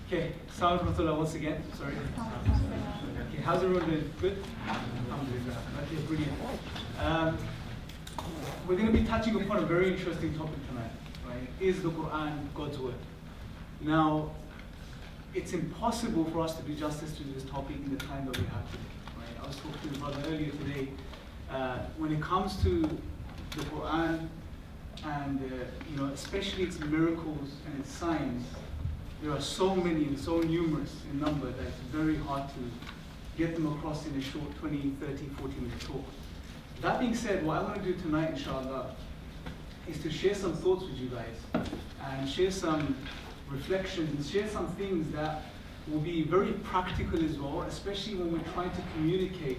Okay, Assalamu alaikum once again. Sorry. Okay, how's everyone doing? Good? Alhamdulillah. Okay, brilliant. We're going to be touching upon a very interesting topic tonight, right? Is the Quran God's word? Now, it's impossible for us to do justice to this topic in the time that we have today, right? I was talking to a brother earlier today. When it comes to the Quran and especially its miracles and its signs, there are so many and so numerous in number that it's very hard to get them across in a short 20, 30, 40-minute talk. That being said, what I want to do tonight, inshallah, is to share some thoughts with you guys and share some reflections, share some things that will be very practical as well, especially when we're trying to communicate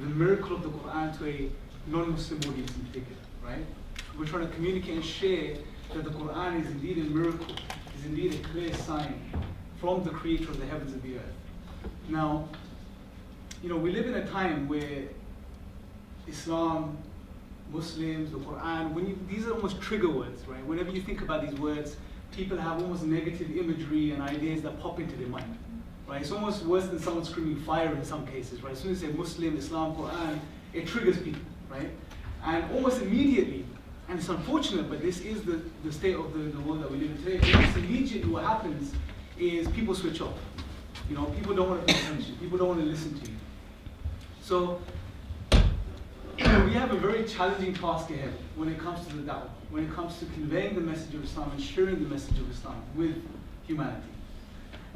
the miracle of the Quran to a non-Muslim audience in particular, right? We're trying to communicate and share that the Quran is indeed a miracle, is indeed a clear sign from the creator of the heavens and the earth. Now, we live in a time where Islam, Muslims, the Quran, these are almost trigger words, right? Whenever you think about these words, people have almost negative imagery and ideas that pop into their mind, right? It's almost worse than someone screaming fire in some cases, right? As soon as you say Muslim, Islam, Quran, it triggers people, right? And almost immediately, and it's unfortunate, but this is the state of the world that we live in today. Almost immediately what happens is people switch off. People don't want to pay attention. People don't want to listen to you. So, we have a very challenging task ahead when it comes to the da'wah, when it comes to conveying the message of Islam and sharing the message of Islam with humanity.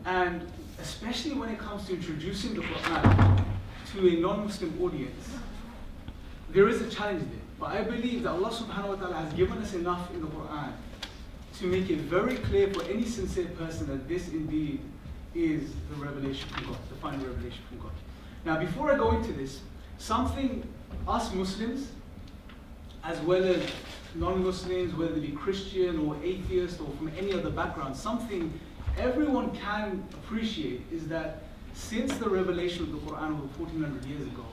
And especially when it comes to introducing the Quran to a non-Muslim audience, there is a challenge there. But I believe that Allah subhanahu wa ta'ala has given us enough in the Quran to make it very clear for any sincere person that this indeed is the revelation from God, the final revelation from God. Now, before I go into this, something us Muslims, as well as non-Muslims, whether they be Christian or atheist or from any other background, something everyone can appreciate is that since the revelation of the Quran over 1400 years ago,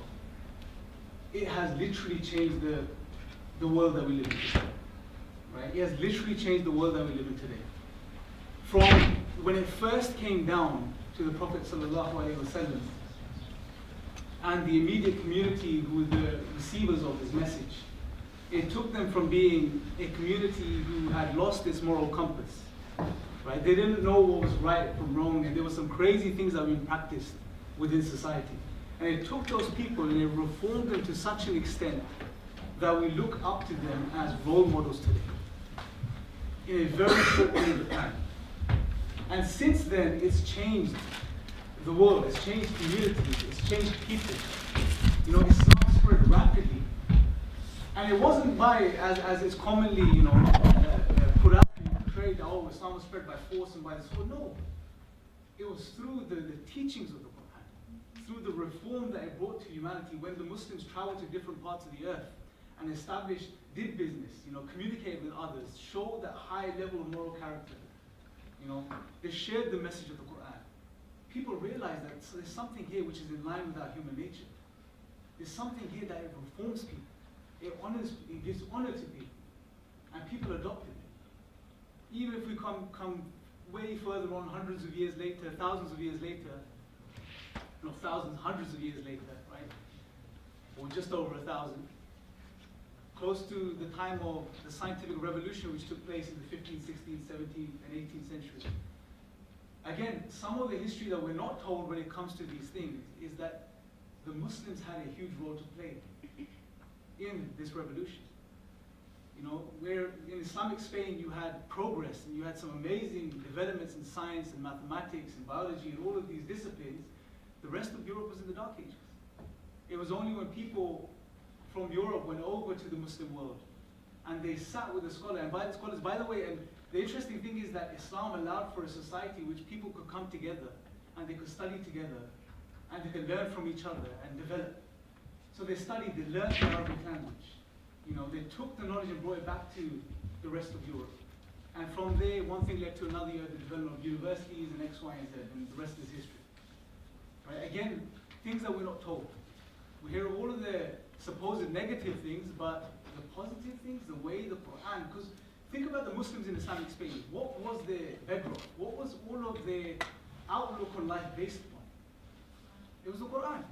it has literally changed the world that we live in today. Right? It has literally changed the world that we live in today. From when it first came down to the Prophet ﷺ and the immediate community who were the receivers of his message, it took them from being a community who had lost its moral compass. Right? They didn't know what was right from wrong, and there were some crazy things that were being practiced within society. And it took those people and it reformed them to such an extent that we look up to them as role models today, in a very short period of time. And since then, it's changed the world, it's changed communities, it's changed people. Islam spread rapidly. And it wasn't by, as it's commonly, put out and portrayed, that Islam was spread by force and by the sword. No. It was through the teachings of the Quran, through the reform that it brought to humanity when the Muslims traveled to different parts of the earth and did business, communicated with others, showed that high level of moral character. They shared the message of the Quran. People realized that there's something here which is in line with our human nature. There's something here that it reforms people. It gives honor to people. And people adopted it. Even if we come way further on, hundreds of years later, thousands of years later, hundreds of years later, right? Or just over 1,000. Close to the time of the scientific revolution which took place in the 15th, 16th, 17th, and 18th century. Again, some of the history that we're not told when it comes to these things is that the Muslims had a huge role to play in this revolution. Where in Islamic Spain you had progress and you had some amazing developments in science and mathematics and biology and all of these disciplines, the rest of Europe was in the Dark Ages. It was only when people from Europe went over to the Muslim world and they sat with the scholar, and by the scholars, by the way, and the interesting thing is that Islam allowed for a society which people could come together and they could study together and they could learn from each other and develop. So they studied, they learned the Arabic language. They took the knowledge and brought it back to the rest of Europe. And from there, one thing led to another, the development of universities and X, Y, and Z, and the rest is history. Right? Again, things that we're not told. We hear all of the supposed negative things, but the positive things, the way the Quran, because think about the Muslims in Islamic Spain. What was their bedrock? What was all of their outlook on life based upon? It was the Quran.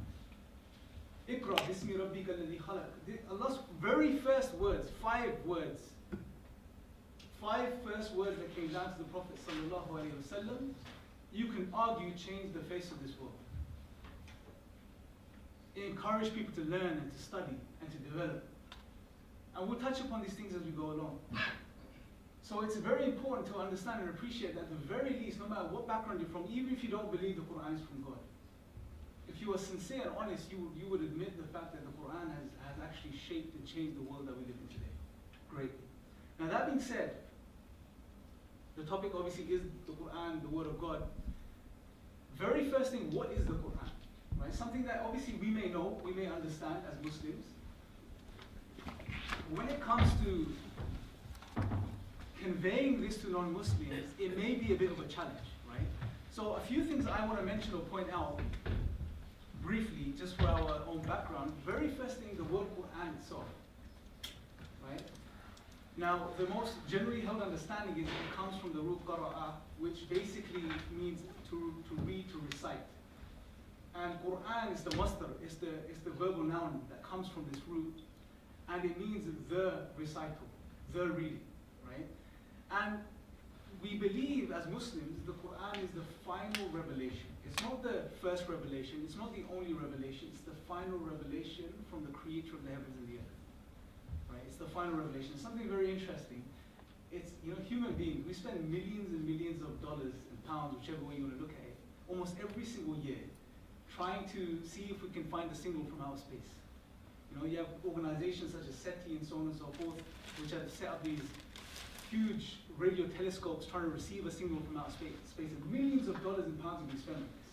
Iqra bismi rabbika alladhi khalaq. Allah's very first words, 5 words. 5 first words that came down to the Prophet sallallahu alaihi wasallam, you can argue changed the face of this world. It encouraged people to learn and to study and to develop. And we'll touch upon these things as we go along. So it's very important to understand and appreciate that at the very least, no matter what background you're from, even if you don't believe the Quran is from God, if you are sincere and honest, you would admit the fact that the Quran has actually shaped and changed the world that we live in today greatly. Now that being said, the topic obviously is the Quran, the Word of God. Very first thing, what is the Quran? Right? Something that obviously we may know, we may understand as Muslims. When it comes to conveying this to non-Muslims, it may be a bit of a challenge, right? So a few things I want to mention or point out briefly, just for our own background. Very first thing, the word Quran itself, right? Now, the most generally held understanding is it comes from the root qara'a, which basically means to read, to recite. And Quran is the masdar, it's the verbal noun that comes from this root, and it means the recital, the reading, right? And we believe as Muslims, the Quran is the final revelation. It's not the first revelation, it's not the only revelation, it's the final revelation from the creator of the heavens and the earth. Right? It's the final revelation. Something very interesting. It's, human beings, we spend millions and millions of dollars and pounds, whichever way you want to look at it, almost every single year, trying to see if we can find a signal from outer space. You have organizations such as SETI and so on and so forth, which have set up these huge radio telescopes trying to receive a signal from outer space, and millions of dollars and pounds have been spent on this.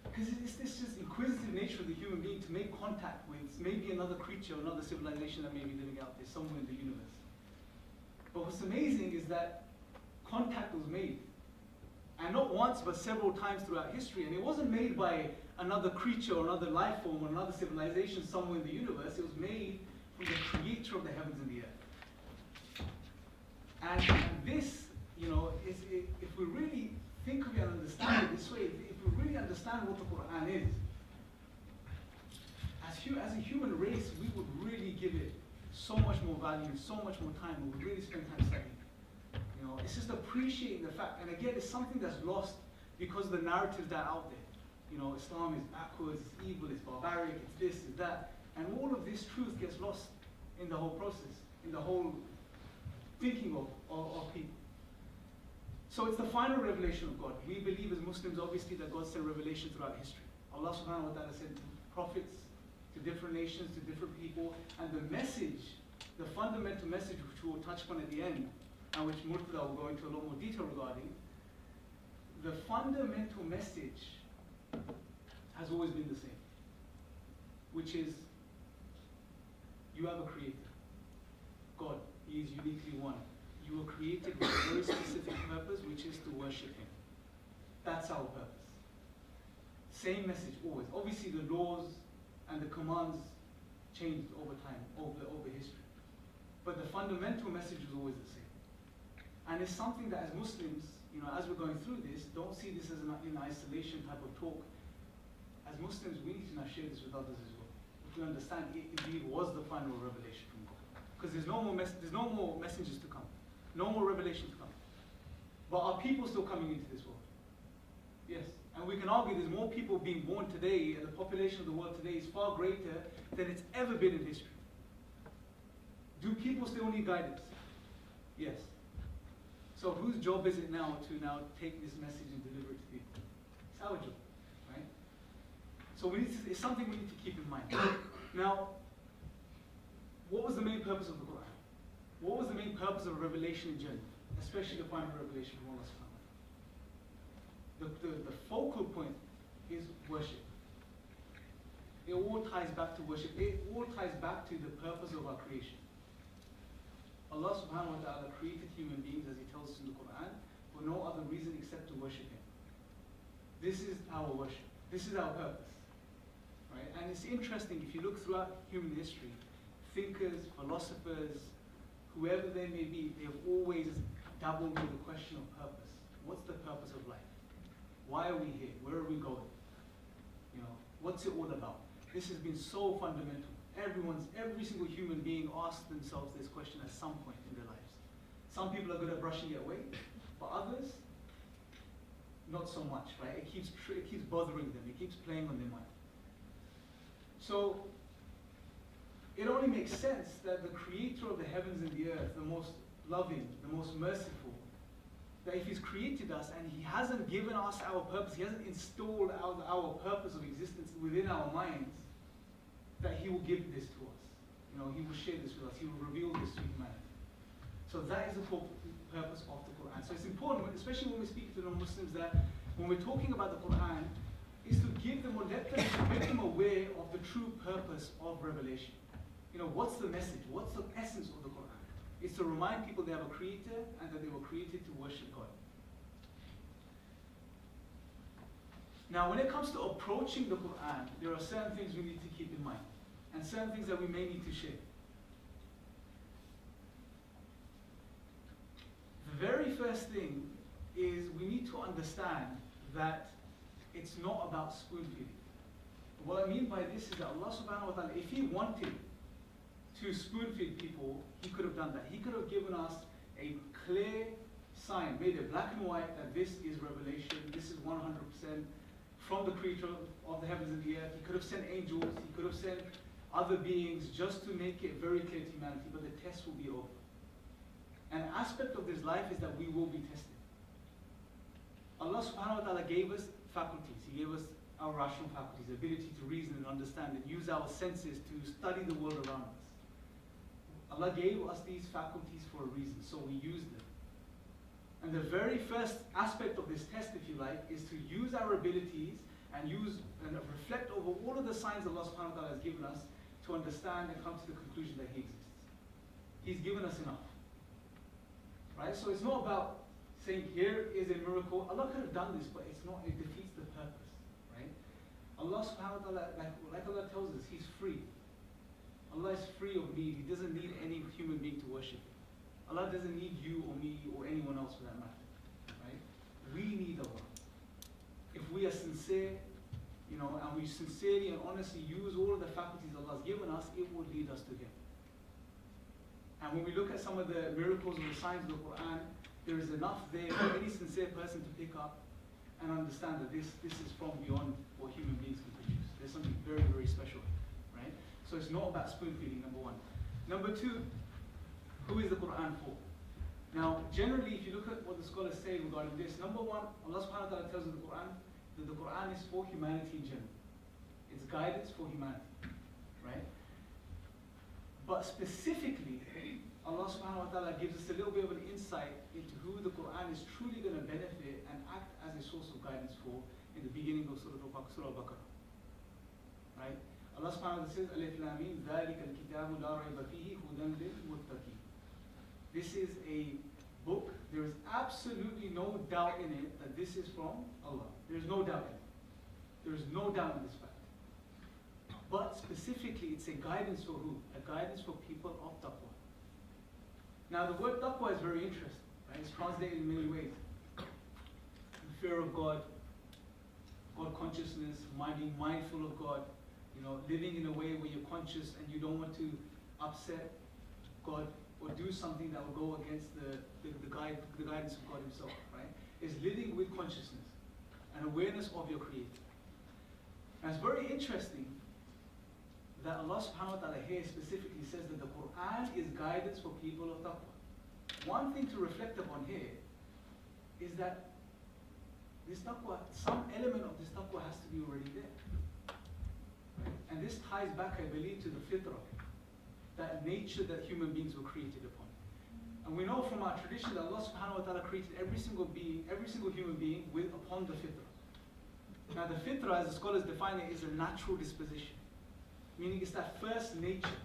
Because it's this just inquisitive nature of the human being to make contact with maybe another creature, another civilization that may be living out there somewhere in the universe. But what's amazing is that contact was made. And not once, but several times throughout history. And it wasn't made by another creature or another life form or another civilization somewhere in the universe. It was made from the creator of the heavens and the earth. And this, if we really think of it and understand it this way, if we really understand what the Quran is, as a human race, we would really give it so much more value, so much more time, and we would really spend time studying. It's just appreciating the fact, and again, it's something that's lost because of the narratives that are out there. Islam is backwards, it's evil, it's barbaric, it's this, it's that, and all of this truth gets lost in the whole process, in the whole thinking of people. So it's the final revelation of God. We believe as Muslims, obviously, that God sent revelation throughout history. Allah subhanahu wa ta'ala sent prophets to different nations, to different people, and the message, the fundamental message which we will touch upon at the end, and which Murtada will go into a lot more detail regarding, the fundamental message has always been the same, which is you have a creator, God. He is uniquely one. You were created with a very specific purpose, which is to worship Him. That's our purpose. Same message always. Obviously, the laws and the commands changed over time, over history. But the fundamental message was always the same. And it's something that as Muslims, as we're going through this, don't see this as an in isolation type of talk. As Muslims, we need to now share this with others as well. If we understand it indeed was the final revelation from God. Because there's no more messengers to come. No more revelation to come. But are people still coming into this world? Yes. And we can argue there's more people being born today, and the population of the world today is far greater than it's ever been in history. Do people still need guidance? Yes. So whose job is it now to take this message and deliver it to people? It's our job, right? So it's something we need to keep in mind. Now, what was the main purpose of the Quran? What was the main purpose of revelation in general, especially the final revelation from Allah subhanahu wa ta'ala? The focal point is worship. It all ties back to worship. It all ties back to the purpose of our creation. Allah subhanahu wa ta'ala created human beings, as He tells us in the Quran, for no other reason except to worship Him. This is our worship. This is our purpose. Right? And it's interesting, if you look throughout human history, thinkers, philosophers, whoever they may be, they have always dabbled with the question of purpose. What's the purpose of life? Why are we here? Where are we going? You know, what's it all about? This has been so fundamental. Every single human being asks themselves this question at some point in their lives. Some people are good at brushing it away, but others, not so much, right? It keeps bothering them. It keeps playing on their mind. So it only makes sense that the creator of the heavens and the earth, the most loving, the most merciful, that if he's created us and he hasn't given us our purpose, he hasn't installed our purpose of existence within our minds, that he will give this to us. You know, he will share this with us. He will reveal this to humanity. So that is the core purpose of the Quran. So it's important, especially when we speak to non-Muslims, that when we're talking about the Quran, is to give them or make them aware of the true purpose of revelation. You know, what's the message? What's the essence of the Quran? It's to remind people they have a creator and that they were created to worship God. Now, when it comes to approaching the Quran, there are certain things we need to keep in mind and certain things that we may need to share. The very first thing is we need to understand that it's not about spoon feeding. What I mean by this is that Allah subhanahu wa ta'ala, if He wanted to spoon feed people, He could have done that. He could have given us a clear sign, made it black and white, that this is revelation, this is 100% from the creator of the heavens and the earth. He could have sent angels, He could have sent other beings just to make it very clear to humanity, but the test will be over. An aspect of this life is that we will be tested. Allah subhanahu wa ta'ala gave us faculties. He gave us our rational faculties, the ability to reason and understand and use our senses to study the world around us. Allah gave us these faculties for a reason, so we use them. And the very first aspect of this test, if you like, is to use our abilities and use and reflect over all of the signs Allah subhanahu wa ta'ala has given us to understand and come to the conclusion that He exists. He's given us enough. Right? So it's not about saying here is a miracle. Allah could have done this, but it's not, it defeats the purpose. Right? Allah subhanahu wa ta'ala, like Allah tells us, He's free. Allah is free of need. He doesn't need any human being to worship Him. Allah doesn't need you or me or anyone else for that matter. Right? We need Allah. If we are sincere, you know, and we sincerely and honestly use all of the faculties Allah has given us, it will lead us to Him. And when we look at some of the miracles or the signs of the Quran, there is enough there for any sincere person to pick up and understand that this is from beyond what human beings can produce. There's something very, very special, right? So it's not about spoon feeding, number one. Number two, who is the Quran for? Now, generally, if you look at what the scholars say regarding this, number one, Allah subhanahu wa ta'ala tells in the Quran that the Quran is for humanity in general. It's guidance for humanity, right? But specifically, Allah subhanahu wa ta'ala gives us a little bit of an insight into who the Quran is truly going to benefit and act as a source of guidance for in the beginning of Surah Al-Baqarah. Right? Allah subhanahu wa ta'ala says, Alif Lam Mim, ذَلِكَ الْكِتَابُ لَا رَيْبَ فِيهِ هُدًى لِلْمُتَّقِينَ. This is a book, there is absolutely no doubt in it that this is from Allah. There is no doubt in it. There is no doubt in this fact. But specifically, it's a guidance for who? A guidance for people of taqwa. Now, the word taqwa is very interesting, right? It's translated in many ways. The fear of God, God consciousness, being mindful of God, you know, living in a way where you're conscious and you don't want to upset God or do something that will go against the guidance of God Himself, right? It's living with consciousness and awareness of your Creator. And it's very interesting that Allah subhanahu wa ta'ala here specifically says that the Quran is guidance for people of taqwa. One thing to reflect upon here is that this taqwa, some element of this taqwa has to be already there. Right? And this ties back, I believe, to the fitrah, that nature that human beings were created upon. And we know from our tradition that Allah subhanahu wa ta'ala created every single human being upon the fitrah. Now the fitrah, as the scholars define it, is a natural disposition. Meaning it's that first nature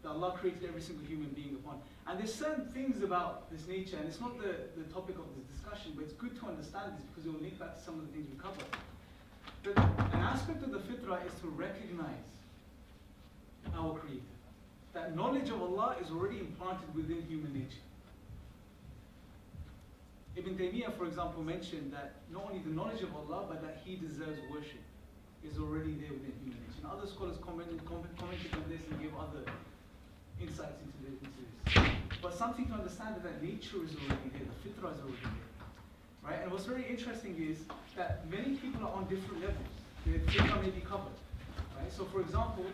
that Allah created every single human being upon. And there's certain things about this nature, and it's not the topic of this discussion, but it's good to understand this because it will link back to some of the things we covered. But an aspect of the fitrah is to recognize our Creator. That knowledge of Allah is already implanted within human nature. Ibn Taymiyyah, for example, mentioned that not only the knowledge of Allah, but that He deserves worship is already there within human nature. And other scholars commented on this and gave other insights into this. But something to understand is that nature is already there, the fitrah is already there. Right? And what's very interesting is that many people are on different levels. Their fitrah may be covered. Right? So for example,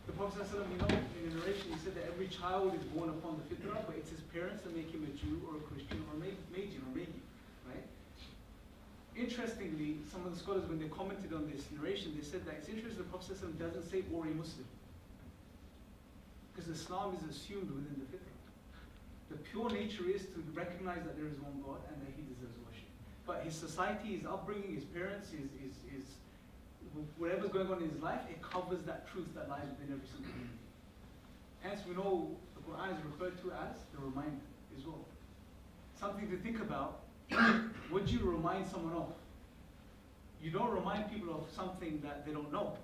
the Prophet ﷺ, we know in a narration, he said that every child is born upon the fitrah, but it's his parents that make him a Jew or a Christian or a Magian or Magi. Right? Interestingly, some of the scholars, when they commented on this narration, they said that it's interesting the Prophet ﷺ doesn't say or a Muslim. Because Islam is assumed within the fitrah. The pure nature is to recognize that there is one God and that He deserves worship. But his society, his upbringing, his parents, his whatever's going on in his life, it covers that truth that lies within every single human being. Hence, we know the Quran is referred to as the reminder as well. Something to think about. Would you remind someone of? You don't remind people of something that they don't know,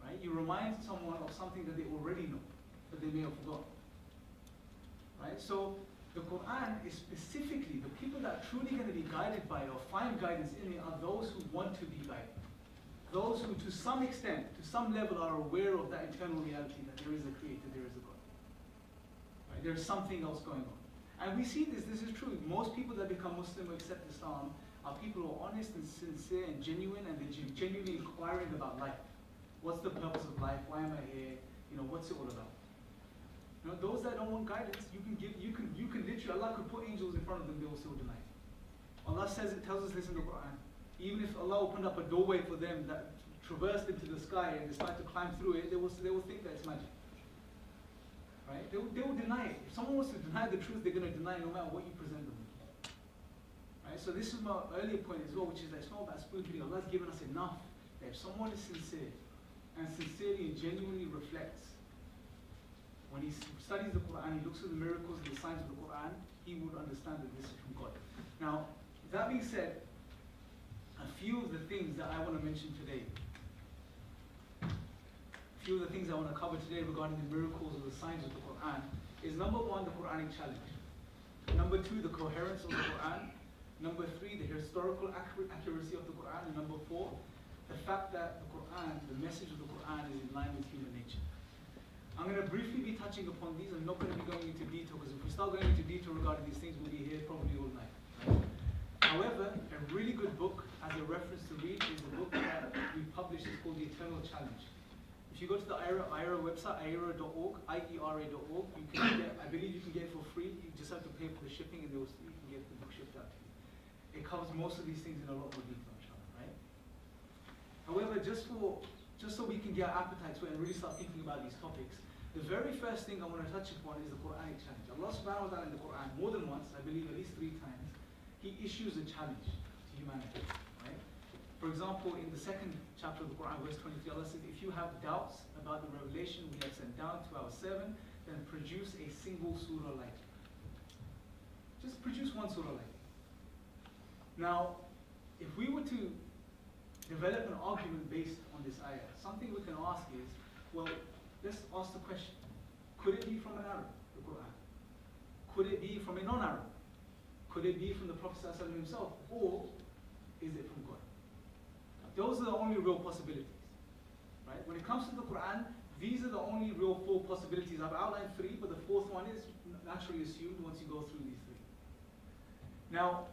right? You remind someone of something that they already know, but they may have forgotten, right? So the Quran is specifically, the people that are truly going to be guided by it or find guidance in it are those who want to be guided. Those who to some extent, to some level are aware of that eternal reality that there is a creator, there is a God. Right? There's something else going on. And we see this is true. Most people that become Muslim or accept Islam are people who are honest and sincere and genuine, and they're genuinely inquiring about life. What's the purpose of life? Why am I here? You know, what's it all about? You know, those that don't want guidance, you can literally, Allah could put angels in front of them, they will still deny it. Allah says, it tells us this in the Quran. Even if Allah opened up a doorway for them that traversed into the sky and they started to climb through it, they will think that it's magic. Right? They will deny it. If someone wants to deny the truth, they're going to deny no matter what you present them with. Right? So this is my earlier point as well, which is that it's not about spoon-feeding. Allah has given us enough that if someone is sincere and sincerely and genuinely reflects, when he studies the Quran, he looks at the miracles and the signs of the Quran, he would understand that this is from God. Now, that being said, a few of the things that I want to mention today, a few of the things I want to cover today regarding the miracles or the signs of the Quran is number one, the Quranic challenge. Number two, the coherence of the Quran. Number three, the historical accuracy of the Quran. And number four, the fact that the Quran, the message of the Quran is in line with human nature. I'm going to briefly be touching upon these. I'm not going to be going into detail because if we start going into detail regarding these things, we'll be here probably all night. Right? However, a really good book as a reference to read is a book that we published. It's called The Eternal Challenge. If you go to the IRA website, IERA.org, IERA.org, you can get, I believe you can get it for free. You just have to pay for the shipping and you can get the book shipped out to you. It covers most of these things in a lot more detail, right? However, just so we can get our appetites and really start thinking about these topics, the very first thing I want to touch upon is the Quranic challenge. Allah subhanahu wa ta'ala in the Quran, more than once, I believe at least 3 times, He issues a challenge to humanity, right? For example, in the 2nd chapter of the Quran, verse 23, Allah says, if you have doubts about the revelation we have sent down to our servant, then produce a single surah like it. Just produce one surah like it. Now, if we were to develop an argument based on this ayah, something we can ask is, well, let's ask the question, could it be from an Arab, the Quran? Could it be from a non-Arab? Could it be from the Prophet ﷺ himself? Or is it from God? Those are the only real possibilities. Right? When it comes to the Quran, these are the only real 4 possibilities. I've outlined 3, but the 4th one is naturally assumed once you go through these 3. Now,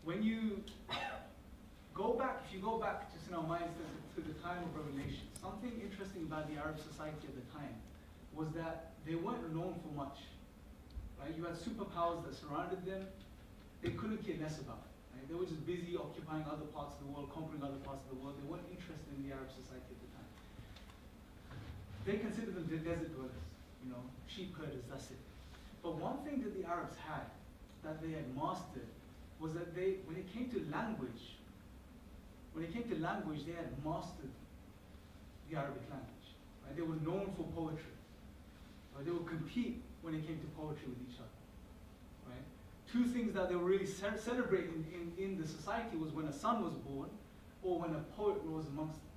when you go back, if you go back just in our minds to the time of revelation, something interesting about the Arab society at the time was that they weren't known for much. Right? You had superpowers that surrounded them. They couldn't care less about it. Right? They were just busy occupying other parts of the world, conquering other parts of the world. They weren't interested in the Arab society at the time. They considered them desert dwellers, sheep herders, that's it. But one thing that the Arabs had, that they had mastered, was that when it came to language, they had mastered the Arabic language. Right? They were known for poetry. Right? They would compete when it came to poetry with each other. Right? 2 things that they were really celebrating in the society was when a son was born or when a poet rose amongst them.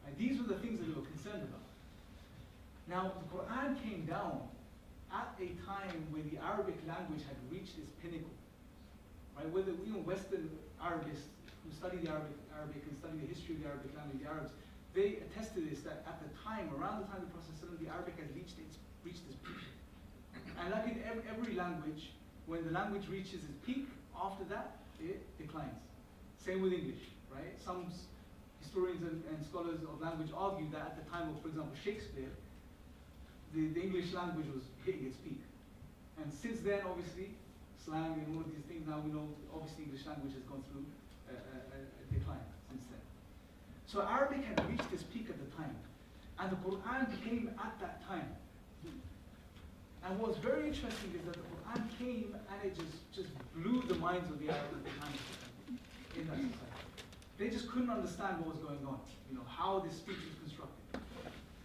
Right? These were the things that they were concerned about. Now, the Quran came down at a time where the Arabic language had reached its pinnacle. right? Whether even Western Arabists who study the Arabic and study the history of the Arabic language, the Arabs, they attest to this, that at the time, around the time of the Prophet ﷺ, the Arabic had reached its peak. And like in every language, when the language reaches its peak, after that, it declines. Same with English, right? Some historians and scholars of language argue that at the time of, for example, Shakespeare, the English language was hitting its peak. And since then, obviously, slang and all of these things, now we know, obviously, English language has gone through a decline since then. So Arabic had reached its peak at the time, and the Quran came at that time. And what's very interesting is that the Quran came and it just blew the minds of the Arabs at the time in that society. They just couldn't understand what was going on, how this speech was constructed.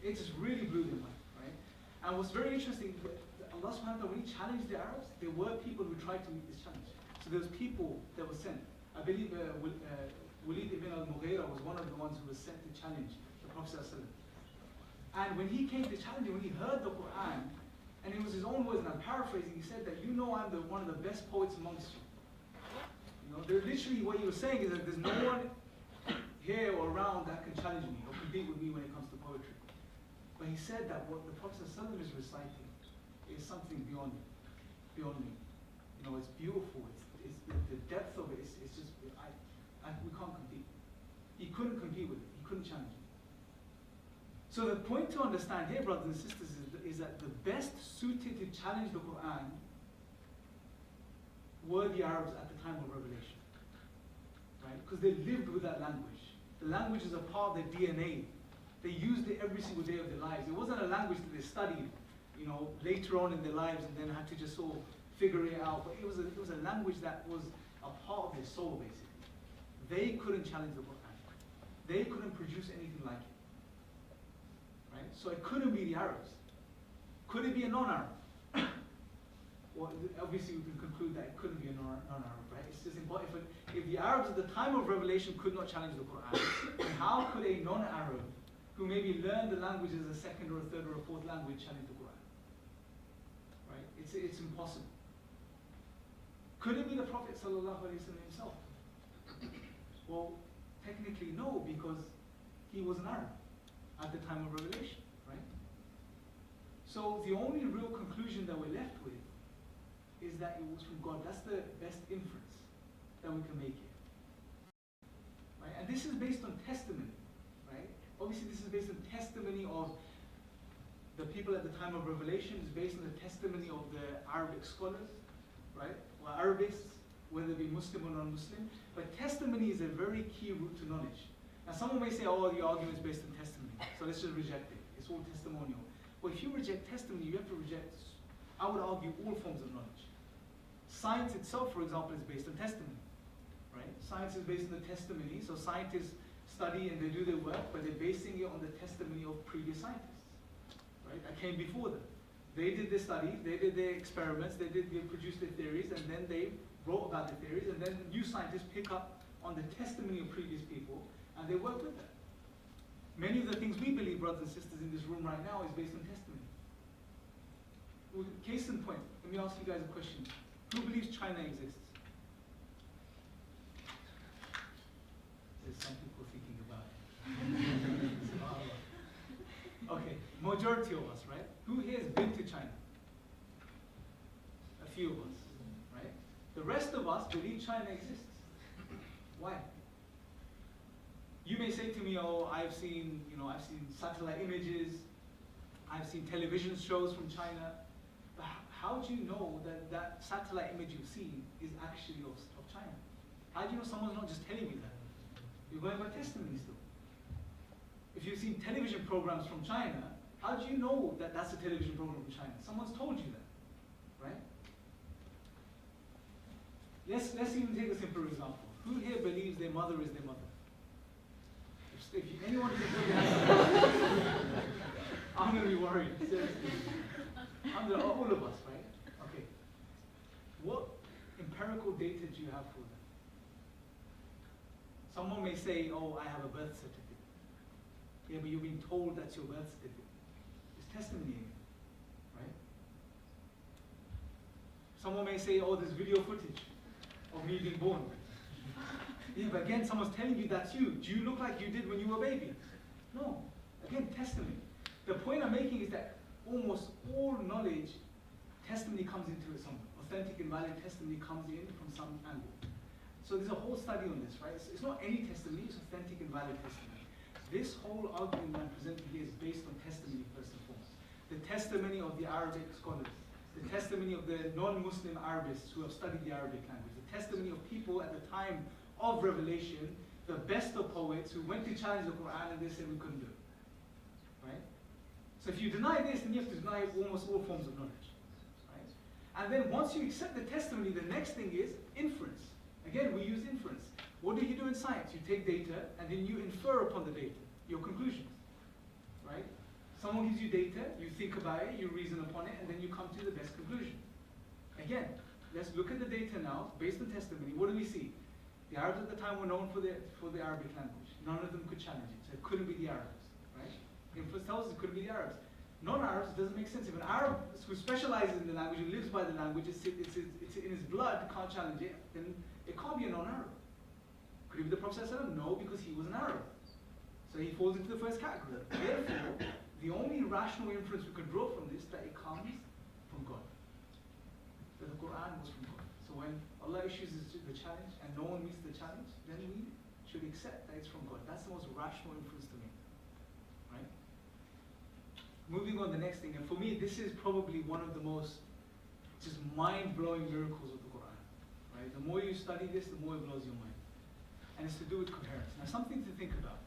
It just really blew their mind, right? And what's very interesting, Allah subhanahu wa ta'ala, when He challenged the Arabs, there were people who tried to meet this challenge. So there was people that were sent. I believe Walid ibn al-Mughira was one of the ones who was sent to challenge the Prophet ﷺ. And when he came to challenge him, when he heard the Quran, and it was his own words, and I'm paraphrasing, he said that, I'm one of the best poets amongst you. Literally what he was saying is that there's no one here or around that can challenge me or compete with me when it comes to poetry. But he said that what the Prophet ﷺ is reciting is something beyond me. It's beautiful. It's the depth of it. It's just we can't compete. He couldn't compete with it. He couldn't challenge it. So the point to understand here, brothers and sisters, is that the best suited to challenge the Quran were the Arabs at the time of revelation, right? Because they lived with that language. The language is a part of their DNA. They used it every single day of their lives. It wasn't a language that they studied, later on in their lives and then had to just sort of figure it out. But it was a language that was a part of their soul, basically. They couldn't challenge the Quran. They couldn't produce anything like it, right? So it couldn't be the Arabs. Could it be a non-Arab? Well, obviously we can conclude that it couldn't be a non-Arab, right? It's just important. If the Arabs at the time of revelation could not challenge the Quran, then how could a non-Arab who maybe learned the language as a second or a third or a fourth language challenge the Quran? Right? It's impossible. Could it be the Prophet ﷺ himself? Well, technically no, because he was an Arab at the time of revelation, right? So the only real conclusion that we're left with is that it was from God. That's the best inference that we can make here. Right? And this is based on testimony, right? Obviously this is based on testimony of the people at the time of revelation. It's based on the testimony of the Arabic scholars, right? Or Arabists, whether it be Muslim or non-Muslim. But testimony is a very key route to knowledge. Now someone may say, oh, the argument is based on testimony, so let's just reject it. It's all testimonial. Well, if you reject testimony, you have to reject, I would argue, all forms of knowledge. Science itself, for example, is based on testimony, right? Science is based on the testimony, so scientists study and they do their work, but they're basing it on the testimony of previous scientists, right? That came before them. They did their studies, they did their experiments, they produced their theories, and then they wrote about the theories, and then new scientists pick up on the testimony of previous people, and they work with that. Many of the things we believe, brothers and sisters, in this room right now is based on testimony. Well, case in point, let me ask you guys a question. Who believes China exists? There's some people thinking about it. Okay, majority of us, right? Who here has been to China? A few of us, right? The rest of us believe China exists. Why? You may say to me, oh, I've seen satellite images, I've seen television shows from China, but how do you know that that satellite image you've seen is actually of China? How do you know someone's not just telling you that? You're going by testimony still. If you've seen television programs from China, how do you know that that's a television program from China? Someone's told you that, right? Let's even take a simple example. Who here believes their mother is their mother? If anyone can put their hand up, I'm going to be worried. Seriously. All of us, right? Okay. What empirical data do you have for that? Someone may say, oh, I have a birth certificate. Yeah, but you've been told that's your birth certificate. It's testimony again, right? Someone may say, oh, there's video footage. of me being born. Yeah, but again, someone's telling you that's you. Do you look like you did when you were a baby? No. Again, testimony. The point I'm making is that almost all knowledge, testimony comes into it somewhere. Authentic and valid testimony comes in from some angle. So there's a whole study on this, right? It's not any testimony, it's authentic and valid testimony. This whole argument I'm presenting here is based on testimony first and foremost. The testimony of the Arabic scholars, the testimony of the non-Muslim Arabists who have studied the Arabic language, the testimony of people at the time of revelation, the best of poets who went to challenge the Quran and they said we couldn't do it, right? So if you deny this, then you have to deny almost all forms of knowledge, right? And then once you accept the testimony, the next thing is inference. Again, we use inference. What do you do in science? You take data and then you infer upon the data, your conclusions, right? Someone gives you data, you think about it, you reason upon it, and then you come to the best conclusion. Again, let's look at the data now, based on testimony. What do we see? The Arabs at the time were known for the Arabic language. None of them could challenge it, so it couldn't be the Arabs, right? Inference tells us it couldn't be the Arabs. Non-Arabs, it doesn't make sense. If an Arab who specializes in the language, who lives by the language, it's in his blood, can't challenge it, then it can't be a non-Arab. Could it be the Prophet ﷺ? No, because he was an Arab. So he falls into the first category. Therefore, the only rational inference we could draw from this, that it comes from God. That the Quran was from God. So when Allah issues the challenge and no one meets the challenge, then we should accept that it's from God. That's the most rational inference to make, right? Moving on to the next thing, and for me, this is probably one of the most just mind-blowing miracles of the Quran, right? The more you study this, the more it blows your mind. And it's to do with coherence. Now, something to think about.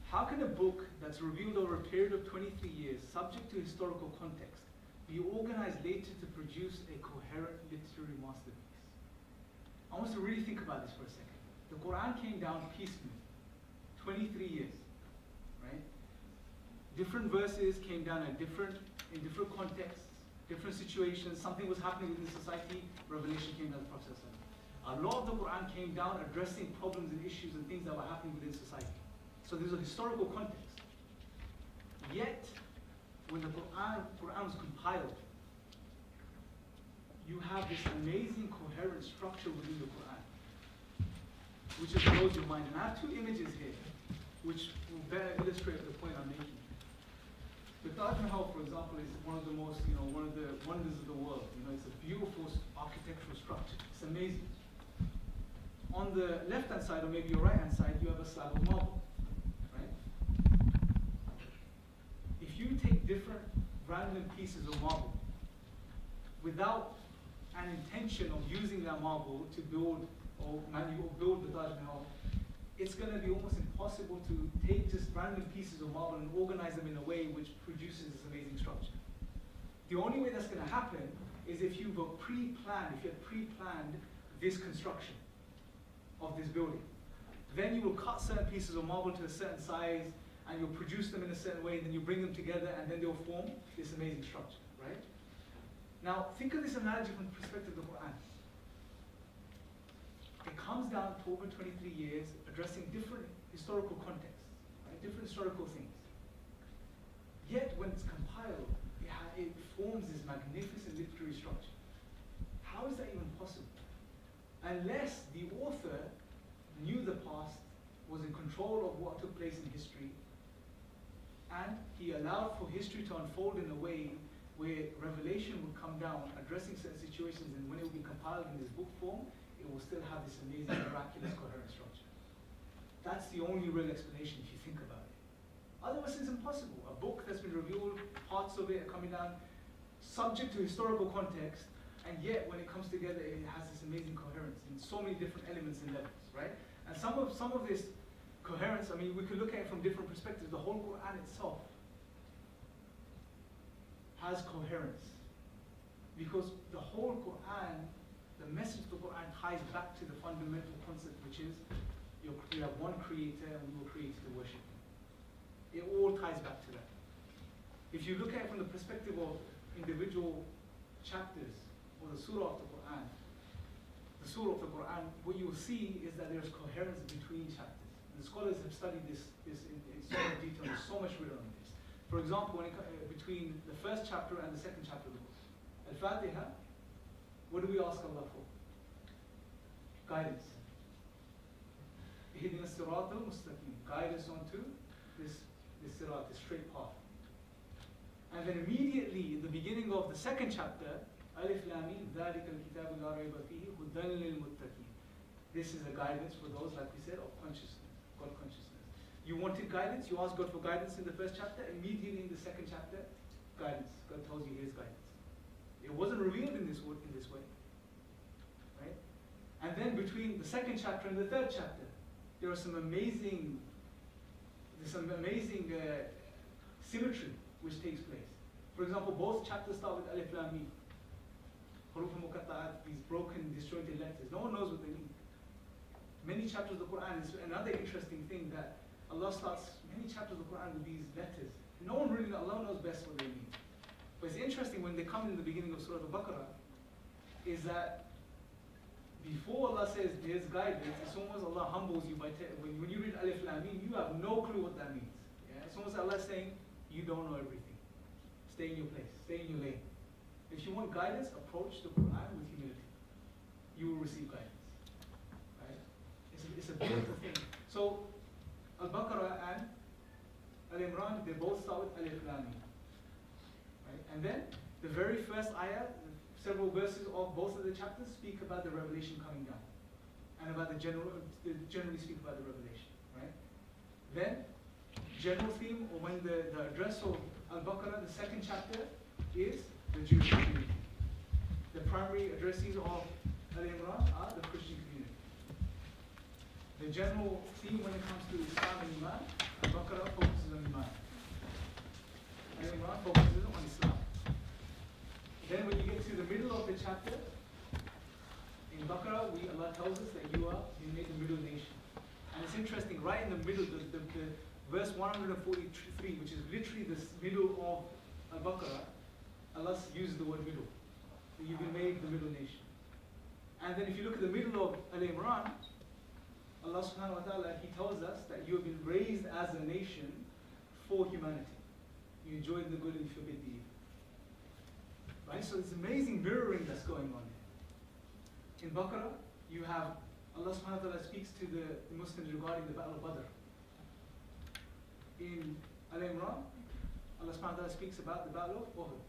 How can a book that's revealed over a period of 23 years, subject to historical context, be organized later to produce a coherent literary masterpiece? I want us to really think about this for a second. The Quran came down piecemeal, 23 years, right? Different verses came down in different contexts, different situations. Something was happening within society, revelation came down to the Prophet ﷺ. A lot of the Quran came down addressing problems and issues and things that were happening within society. So there's a historical context. Yet, when the Quran was compiled, you have this amazing coherent structure within the Quran, which just blows your mind. And I have two images here, which will better illustrate the point I'm making. The Taj Mahal, for example, is one of the most, one of the wonders of the world. It's a beautiful architectural structure. It's amazing. On the left-hand side, or maybe your right-hand side, you have a slab of marble, right? If you take different random pieces of marble without an intention of using that marble to build the Taj Mahal, it's going to be almost impossible to take just random pieces of marble and organize them in a way which produces this amazing structure. The only way that's going to happen is if you had pre-planned this construction of this building. Then you will cut certain pieces of marble to a certain size, and you'll produce them in a certain way, and then you bring them together, and then they'll form this amazing structure, right? Now, think of this analogy from the perspective of the Quran. It comes down to over 23 years, addressing different historical contexts, right? Different historical things. Yet, when it's compiled, it forms this magnificent literary structure. How is that even possible? Unless the author knew the past, was in control of what took place in history, and he allowed for history to unfold in a way where revelation would come down, addressing certain situations, and when it would be compiled in this book form, it will still have this amazing, miraculous, coherent structure. That's the only real explanation if you think about it. Otherwise, it's impossible. A book that's been revealed, parts of it are coming down, subject to historical context, and yet when it comes together, it has this amazing coherence in so many different elements and levels, right? And some of this coherence, we could look at it from different perspectives. The whole Quran itself has coherence, because the whole Quran, the message of the Quran ties back to the fundamental concept, which is you have one creator and we were created to worship him. It all ties back to that. If you look at it from the perspective of individual chapters or the surah of the Quran, what you will see is that there's coherence between chapters. And the scholars have studied this in so much detail. There's so much written on this. For example, between the first chapter and the second chapter of the book, Al-Fatiha, what do we ask Allah for? guidance. Ihdina as-sirata al-mustaqim. Guide us onto this sirat, this straight path. And then immediately in the beginning of the second chapter, Alif Lam Mim, ذَلِكَ الْكِتَابُ لَا رَيْبَ فِيهِ هُدًى لِلْمُتَّقِينَ. This is a guidance for those, like we said, of consciousness, God consciousness. You wanted guidance, you asked God for guidance in the first chapter, immediately in the second chapter, guidance. God tells you, here's guidance. It wasn't revealed in this way. Right? And then between the second chapter and the third chapter, there are some amazing symmetry which takes place. For example, both chapters start with Alif Lam Mim. Huruf al-Muqatta'at, these broken, disjointed letters. No one knows what they mean. Many chapters of the Quran, is another interesting thing that Allah starts many chapters of the Quran with these letters. No one really knows, Allah knows best what they mean. But it's interesting when they come in the beginning of Surah Al-Baqarah, is that before Allah says there's guidance, it's almost Allah humbles you by when you read Alif Lam Mim, you have no clue what that means. Yeah? It's almost Allah saying, you don't know everything. Stay in your place, stay in your lane. If you want guidance, approach the Quran with humility. You will receive guidance. Right? It's a beautiful thing. So, Al-Baqarah and Al-Imran, they both start with Alif Lam Mim. Right? And then, the very first ayah, several verses of both of the chapters speak about the revelation coming down. And about generally speak about the revelation. Right? Then, general theme, or when the address of Al-Baqarah, the second chapter, is the Jewish community. The primary addressees of Al-Imran are the Christian community. The general theme when it comes to Islam and Iman, Al-Baqarah focuses on Iman. Al-Imran focuses on Islam. Then when you get to the middle of the chapter, in Baqarah, Allah tells us that you made the middle nation. And it's interesting, right in the middle, the verse 143, which is literally the middle of Al-Baqarah, Allah uses the word middle. You've been made the middle nation. And then if you look at the middle of Al-Imran, Allah subhanahu wa ta'ala, He tells us that you have been raised as a nation for humanity. You enjoyed the good and you forbid the evil. Right? So it's amazing mirroring that's going on here. In Baqarah, you have Allah subhanahu wa ta'ala speaks to the Muslims regarding the Battle of Badr. In Al-Imran, Allah subhanahu wa ta'ala speaks about the Battle of Uhud.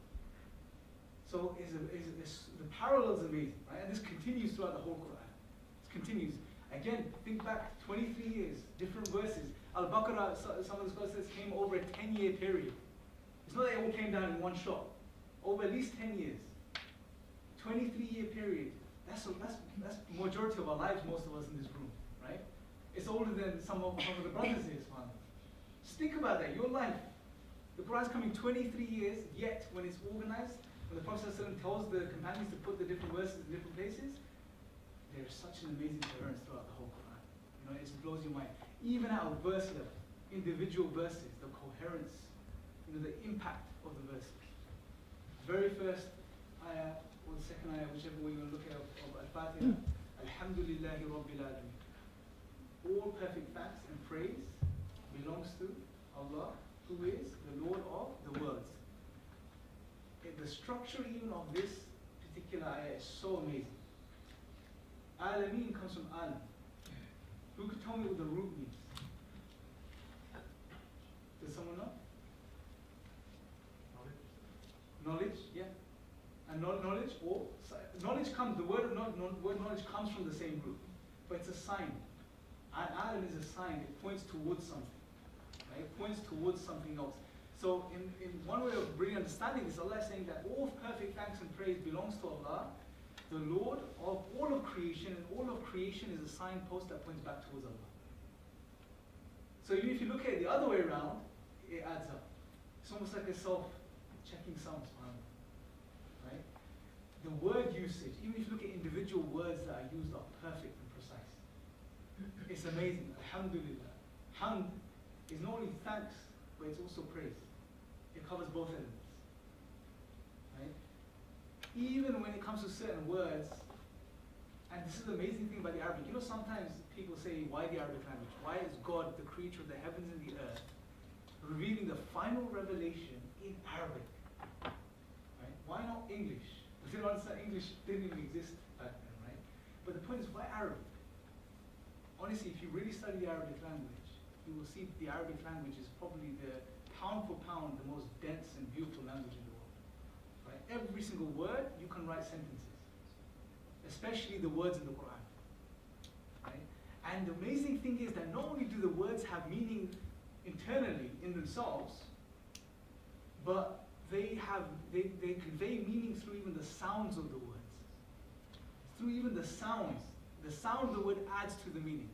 So the parallel is amazing, right? And this continues throughout the whole Quran. It continues. Again, think back 23 years, different verses. Al-Baqarah, some of the scholars says, came over a 10-year period. It's not that it all came down in one shot. Over at least 10 years. 23-year period. That's the majority of our lives, most of us in this room, right? It's older than some of the brothers here, subhanAllah. Just think about that, your life. The Quran is coming 23 years, yet when it's organized, when the Prophet ﷺ tells the companions to put the different verses in different places, there's such an amazing coherence throughout the whole Quran. You know, it blows your mind. Even at a verse level, individual verses, the coherence, you know, the impact of the verses. Very first ayah, or the second ayah, whichever way you want to look at it, of Al-Fatiha, Alhamdulillahi Rabbil Alameen. All perfect thanks and praise belongs to Allah, who is the Lord of the worlds. The structure even of this particular ayah is so amazing. Alameen comes from alam. Who could tell me what the root means? Does someone know? Knowledge, yeah. And knowledge comes, the word knowledge comes from the same group. But it's a sign. Alam is a sign, it points towards something. Right? It points towards something else. So in one way of really understanding this, Allah is saying that all perfect thanks and praise belongs to Allah, the Lord of all of creation, and all of creation is a signpost that points back towards Allah. So even if you look at it the other way around, it adds up. It's almost like a self-checking sum, right? The word usage, even if you look at individual words that are used, are perfect and precise. It's amazing. Alhamdulillah. Hamd is not only thanks, but it's also praise. It covers both elements. Right? Even when it comes to certain words, and this is the amazing thing about the Arabic. You know, sometimes people say, why the Arabic language? Why is God, the creator of the heavens and the earth, revealing the final revelation in Arabic? Right? Why not English? Because you understand, English didn't even exist back then, right? But the point is, why Arabic? honestly, if you really study the Arabic language, you will see the Arabic language is probably the pound for pound the most dense and beautiful language in the world. Right? Every single word you can write sentences, especially the words in the Quran. Right? And the amazing thing is that not only do the words have meaning internally in themselves, but they convey meaning through even the sounds of the words. Through even the sounds. The sound of the word adds to the meaning.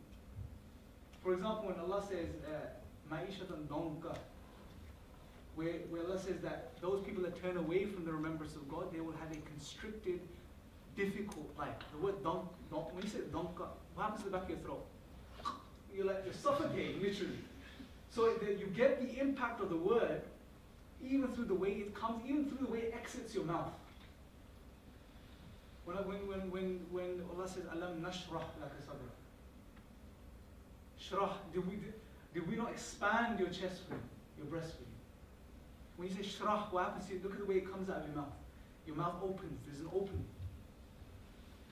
For example, when Allah says, Ma'ishatan donka, where Allah says that those people that turn away from the remembrance of God, they will have a constricted, difficult life. The word donk, when you say donka, what happens to the back of your throat? You're suffocating, literally. So you get the impact of the word even through the way it comes, even through the way it exits your mouth. When Allah says, Alam nashrah laka sadra. Shrah, did we not expand your chest for you, your breast for you? When you say shrah, what happens to you? Look at the way it comes out of your mouth. Your mouth opens, there's an opening.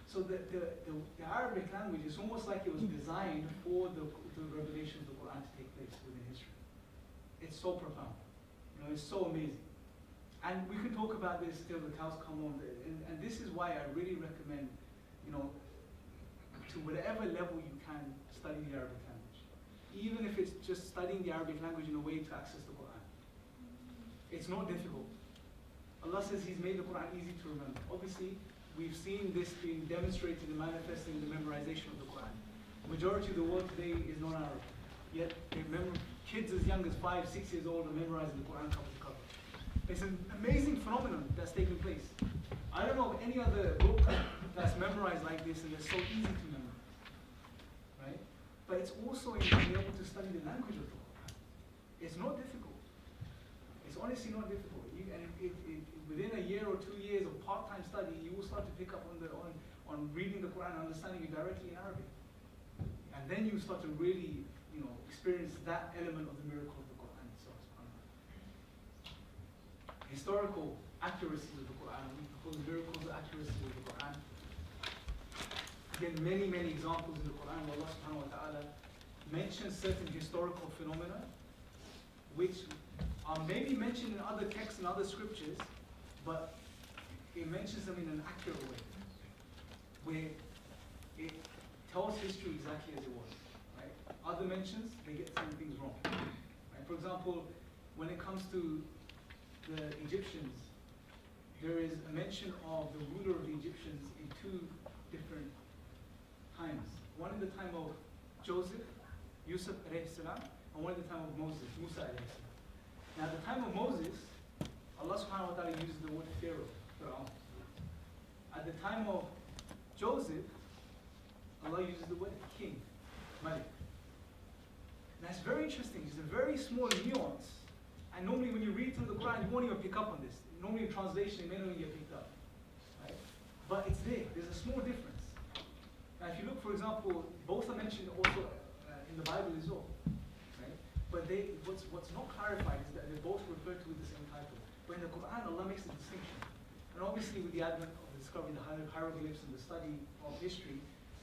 So the Arabic language is almost like it was designed for the revelation of the Quran to take place within history. It's so profound. It's so amazing. And we can talk about this till the cows come home. And this is why I really recommend, to whatever level you can, study the Arabic language. Even if it's just studying the Arabic language in a way to access the Quran. It's not difficult. Allah says He's made the Quran easy to remember. Obviously, we've seen this being demonstrated and manifested in the memorization of the Quran. The majority of the world today is non-Arab. Yet, kids as young as 5, 6 years old are memorizing the Quran cover to cover. It's an amazing phenomenon that's taking place. I don't know of any other book that's memorized like this and it's so easy to memorize. Right? But it's also in being able to study the language of the Quran. It's not difficult. It's honestly not difficult. Within a year or 2 years of part-time study, you will start to pick up on reading the Quran and understanding it directly in Arabic. And then you start to really, experience that element of the miracle of the Quran itself. Historical accuracy of the Quran, we call the miracles of accuracy of the Quran. Again, many, many examples in the Quran where Allah subhanahu wa ta'ala mentions certain historical phenomena which are maybe mentioned in other texts and other scriptures, but it mentions them in an accurate way, where it tells history exactly as it was. Right? Other mentions, they get some things wrong. Right? For example, when it comes to the Egyptians, there is a mention of the ruler of the Egyptians in 2 different times. One in the time of Joseph, Yusuf alayhi salam, and one in the time of Moses, Musa alayhi salam. Now, at the time of Moses, Allah subhanahu wa ta'ala uses the word Pharaoh. At the time of Joseph, Allah uses the word king, Malik. And that's very interesting. It's a very small nuance. And normally when you read through the Quran, you won't even pick up on this. Normally in translation, it may not even get picked up. Right? But it's there. There's a small difference. Now, if you look, for example, both are mentioned also in the Bible as well. Right? But what's not clarified is that they're both referred to with the same title. But in the Quran, Allah makes a distinction. And obviously with the advent of the discovery of the hieroglyphs and the study of history,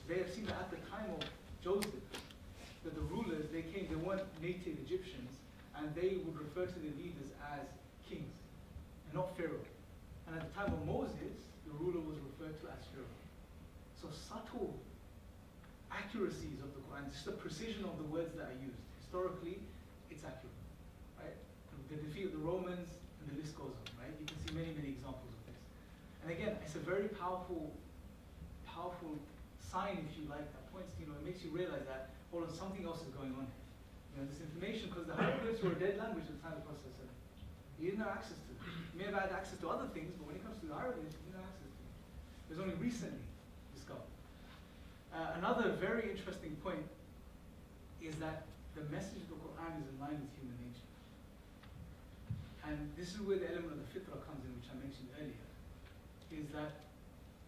they have seen that at the time of Joseph, that the rulers, they weren't native Egyptians, and they would refer to the leaders as kings, and not Pharaoh. And at the time of Moses, the ruler was referred to as Pharaoh. So subtle accuracies of the Quran, just the precision of the words that are used. Historically, it's accurate, right? The defeat of the Romans, and the list goes on, right? You can see many, many examples of this. And again, it's a very powerful sign, if you like, that points to, it makes you realize that, hold on, something else is going on here. This information, because the hieroglyphs were a dead language at the time of the Prophet. He didn't have access to it. He may have had access to other things, but when it comes to the hieroglyphs, he didn't have access to it. It was only recently discovered. Another very interesting point is that the message of the Quran is in line with human nature. And this is where the element of the fitrah comes in, which I mentioned earlier, is that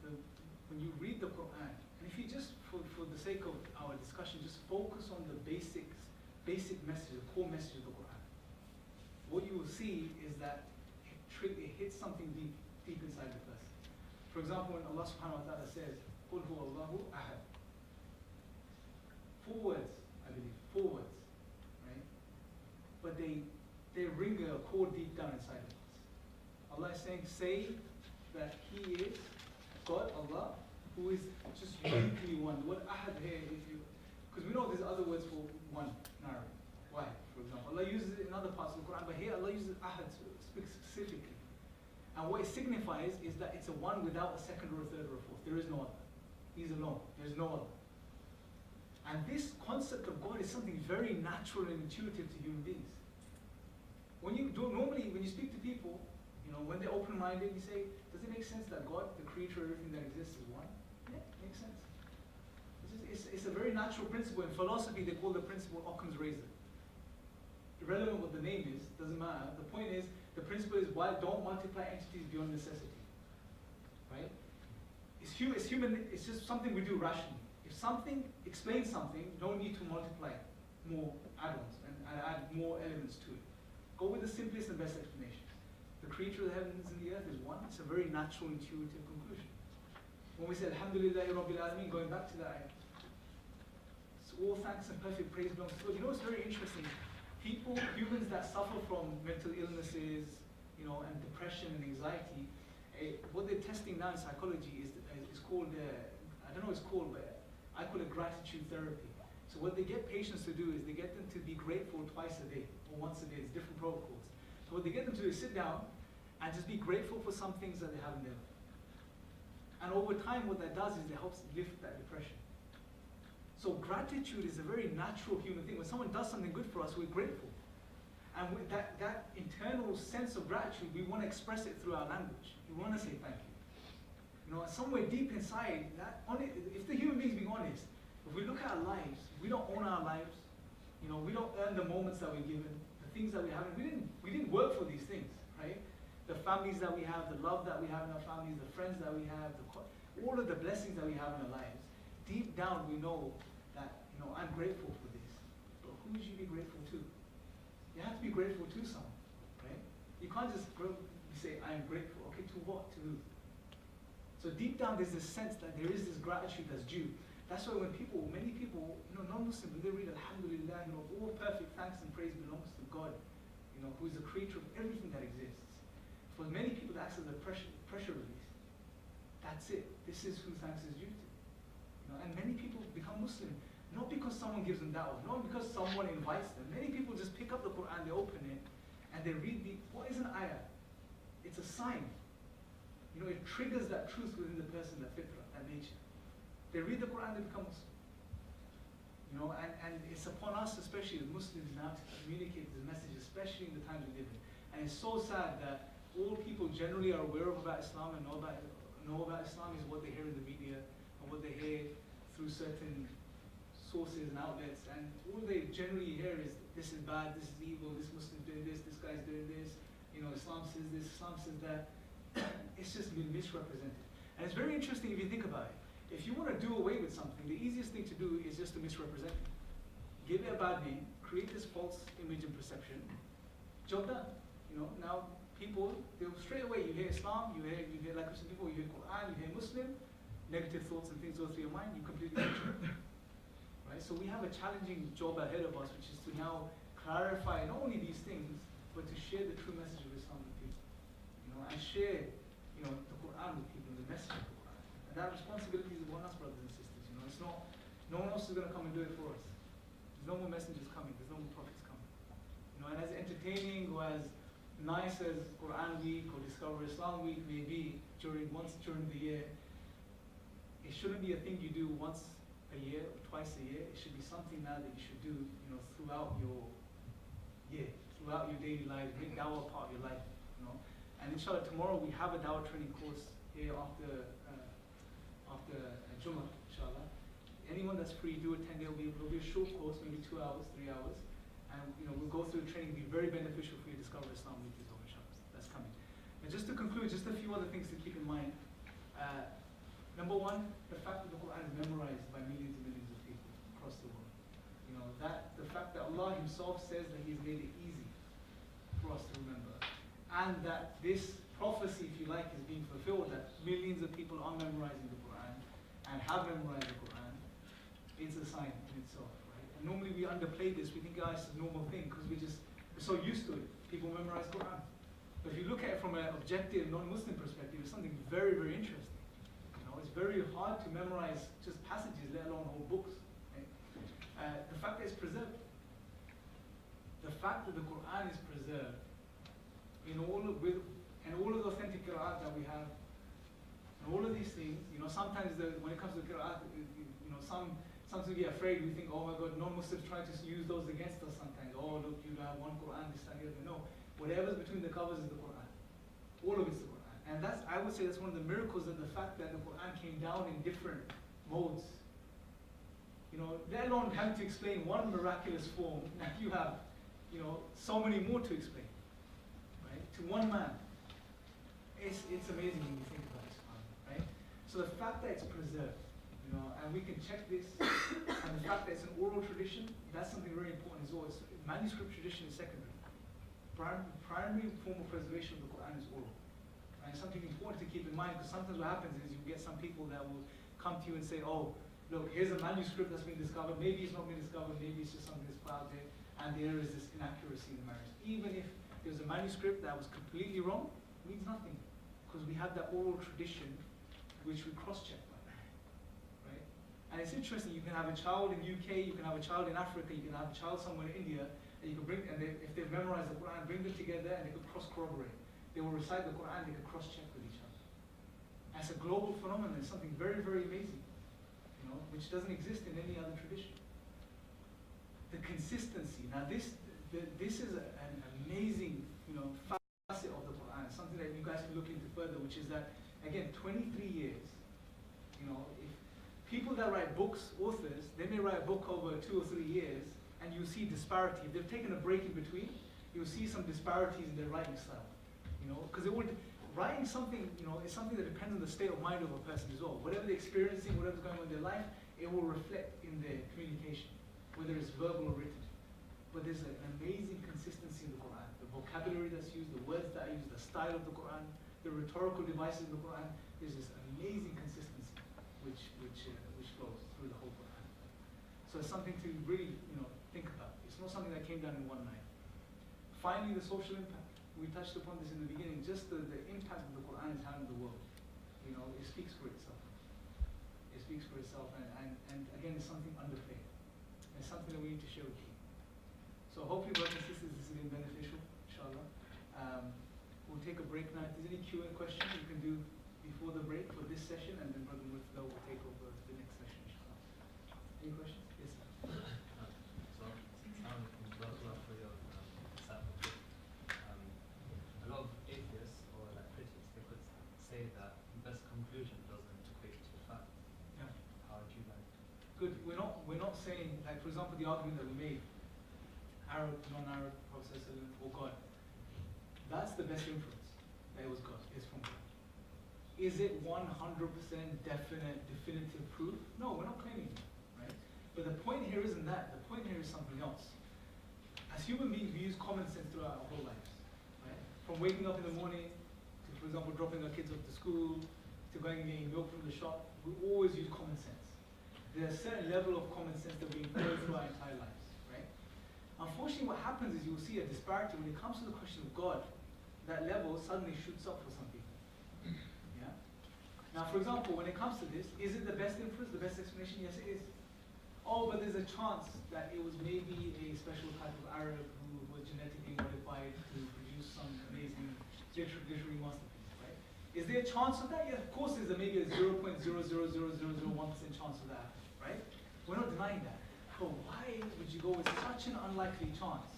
when you read the Quran, and if you just, for the sake of our discussion, just focus on the basic message, the core message of the Quran, what you will see is that it hits something deep inside the person. For example, when Allah subhanahu wa ta'ala says, قُلْ هُوَ اللَّهُ أَحَدٌ. 4 words, I believe, 4 words, right? But they ring a chord deep down inside of us. Allah is saying, say that He is God, Allah, who is just uniquely one. The word ahad here is you, because we know there's other words for one, narrow. Why? For example, Allah uses it in other parts of the Quran, but here Allah uses ahad specifically. And what it signifies is that it's a one without a second or a third or a fourth. There is no other. He's alone. There's no other. And this concept of God is something very natural and intuitive to human beings. When you do, normally, when you speak to people, when they're open-minded, you say, does it make sense that God, the creator of everything that exists, is one? Yeah, it makes sense. It's a very natural principle. In philosophy, they call the principle Occam's razor. Irrelevant what the name is, doesn't matter. The point is, the principle is, why don't multiply entities beyond necessity? Right? It's human, it's just something we do rationally. If something explains something, don't need to multiply more add-ons and add more elements to it. Go with the simplest and best explanation. The creator of the heavens and the earth is one. It's a very natural, intuitive conclusion. When we say Alhamdulillahi Rabbil Alameen, going back to that, it's all thanks and perfect praise belongs to God. You know what's very interesting? People, humans that suffer from mental illnesses, and depression and anxiety, what they're testing now in psychology is called, I don't know what it's called, but I call it gratitude therapy. So what they get patients to do is they get them to be grateful twice a day or once a day. It's different protocols. So what they get them to do is sit down and just be grateful for some things that they have in their life. And over time, what that does is it helps lift that depression. So gratitude is a very natural human thing. When someone does something good for us, we're grateful. And with that internal sense of gratitude, we want to express it through our language. We want to say thank you. Somewhere deep inside, if the human beings being honest, if we look at our lives, we don't own our lives. We don't earn the moments that we're given, the things that we have. We didn't work for these things, right? The families that we have, the love that we have in our families, the friends that we have, all of the blessings that we have in our lives. Deep down, we know that I'm grateful for this. But who should you be grateful to? You have to be grateful to someone, right? You can't just say, I am grateful. Okay, to what? To who? So deep down, there's this sense that there is this gratitude that's due. That's why when many people, non-Muslim, when they read Alhamdulillah, all perfect thanks and praise belongs to God, who is the creator of everything that exists. For many people, that's the pressure release. That's it. This is who thanks is due to. And many people become Muslim, not because someone gives them da'wah, not because someone invites them. Many people just pick up the Quran, they open it, and they read what is an ayah? It's a sign. It triggers that truth within the person, that fitrah, that nature. They read the Quran, they become Muslim. And it's upon us, especially as Muslims now, to communicate this message, especially in the times we live in. And it's so sad that all people generally are aware of about Islam and know about Islam is what they hear in the media and what they hear through certain sources and outlets. And all they generally hear is, this is bad, this is evil, this Muslim's doing this guy's doing this, Islam says this, Islam says that. It's just been misrepresented. And it's very interesting if you think about it. If you want to do away with something, the easiest thing to do is just to misrepresent it. Give it a bad name, create this false image and perception. Job done. Now people, they'll straight away, you hear Islam, you hear like I said before, you hear Quran, you hear Muslim, negative thoughts and things go through your mind, you completely right? So we have a challenging job ahead of us, which is to now clarify not only these things, but to share the true message of Islam with people. And share, the Quran with people, the message of the Quran. And that responsibility is upon us, brothers and sisters. It's not, no one else is going to come and do it for us. There's no more messengers coming. There's no more prophets coming. And as entertaining or as nice as Quran Week or Discover Islam Week may be once during the year, it shouldn't be a thing you do once a year or twice a year. It should be something now that you should do, throughout your year, throughout your daily life. Make dawah part of your life. And inshallah, tomorrow we have a dawah training course here after Jummah, inshallah. Anyone that's free, do attend. It'll be a short course, maybe 2 hours, 3 hours. And we'll go through the training. It'll be very beneficial for you to discover Islam Week as well, inshallah. That's coming. And just to conclude, just a few other things to keep in mind. Number one, the fact that the Quran is memorized by millions and millions of people across the world. The fact that Allah Himself says that He's made it easy for us to remember. And that this prophecy, if you like, is being fulfilled, that millions of people are memorizing the Quran and have memorized the Quran, it's a sign in itself. Normally we underplay this, we think, oh, it's a normal thing, because we're so used to it. People memorize Quran. But if you look at it from an objective, non-Muslim perspective, it's something very, very interesting. It's very hard to memorize just passages, let alone whole books. Right? The fact that it's preserved, the fact that the Quran is preserved in all of the authentic qira'at that we have, and all of these things, sometimes when it comes to qira'at, sometimes we get afraid. We think, oh my God, non-Muslims try to use those against us sometimes. Oh look, you have one Quran, this and the other. No, whatever's between the covers is the Quran. All of it's the Quran. And I would say that's one of the miracles of the fact that the Quran came down in different modes. Let alone having to explain one miraculous form, now you have, so many more to explain, right? To one man. It's amazing when you think about it, right? So the fact that it's preserved, and we can check this, and the fact that it's an oral tradition, that's something very important as well. Manuscript tradition is secondary. Primary form of preservation of the Quran is oral. Right? Something important to keep in mind, because sometimes what happens is you get some people that will come to you and say, oh, look, here's a manuscript that's been discovered. Maybe it's not been discovered, maybe it's just something that's put out there, and there is this inaccuracy in the manuscript. Even if there's a manuscript that was completely wrong, it means nothing, because we have that oral tradition which we cross-check by. Right? And it's interesting, you can have a child in UK, you can have a child in Africa, you can have a child somewhere in India, and you can bring, if they've memorized the Quran, bring them together and they could cross-corroborate. They will recite the Quran, they could cross-check with each other. As a global phenomenon, it's something very, very amazing, which doesn't exist in any other tradition. The consistency. Now this is an amazing, facet of the Quran, something that you guys can look into further, which is that, again, 23 years, if people that write books, authors, they may write a book over 2 or 3 years, and you see disparity. If they've taken a break in between, you'll see some disparities in their writing style. Because writing something, is something that depends on the state of mind of a person as well. Whatever they're experiencing, whatever's going on in their life, it will reflect in their communication, whether it's verbal or written. But there's an amazing consistency in the Quran. The vocabulary that's used, the words that are used, the style of the Quran, the rhetorical devices of the Quran, there's this amazing consistency which flows through the whole Quran. So it's something to really, think about. It's not something that came down in one night. Finally, the social impact. We touched upon this in the beginning, just the impact that the Quran has had on the world. It speaks for itself. It speaks for itself, and again, it's something underplayed. It's something that we need to share with you. So hopefully, brothers and sisters, this has been beneficial, inshallah. We'll take a break now. If there's any Q&A questions, you can do before the break for this session, and then Brother Murtada will take over the next session, inshallah. Any questions? Yes, sir. A lot of atheists or critics, they could say that the best conclusion doesn't equate to fact. Yeah. How do you Good. We're not saying, like, for example, the argument that we made, Arab, non-Arab, Prophet or God. That's the best inference. That it was God. It's from God. Is it 100% definitive proof? No, we're not claiming that, right? But the point here isn't that. The point here is something else. As human beings, we use common sense throughout our whole lives. From waking up in the morning to, for example, dropping our kids off to school, to going and getting milk from the shop, we always use common sense. There's a certain level of common sense that we employ through our entire lives, right? Unfortunately, what happens is you'll see a disparity when it comes to the question of God. That level suddenly shoots up for some people. Yeah. Now, for example, when it comes to this, is it the best inference, the best explanation? Yes, it is. Oh, but there's a chance that it was maybe a special type of Arab who was genetically modified to produce some amazing literary masterpiece, right? Is there a chance of that? Yeah, of course there's maybe a 0.00001% chance of that, right? We're not denying that. But why would you go with such an unlikely chance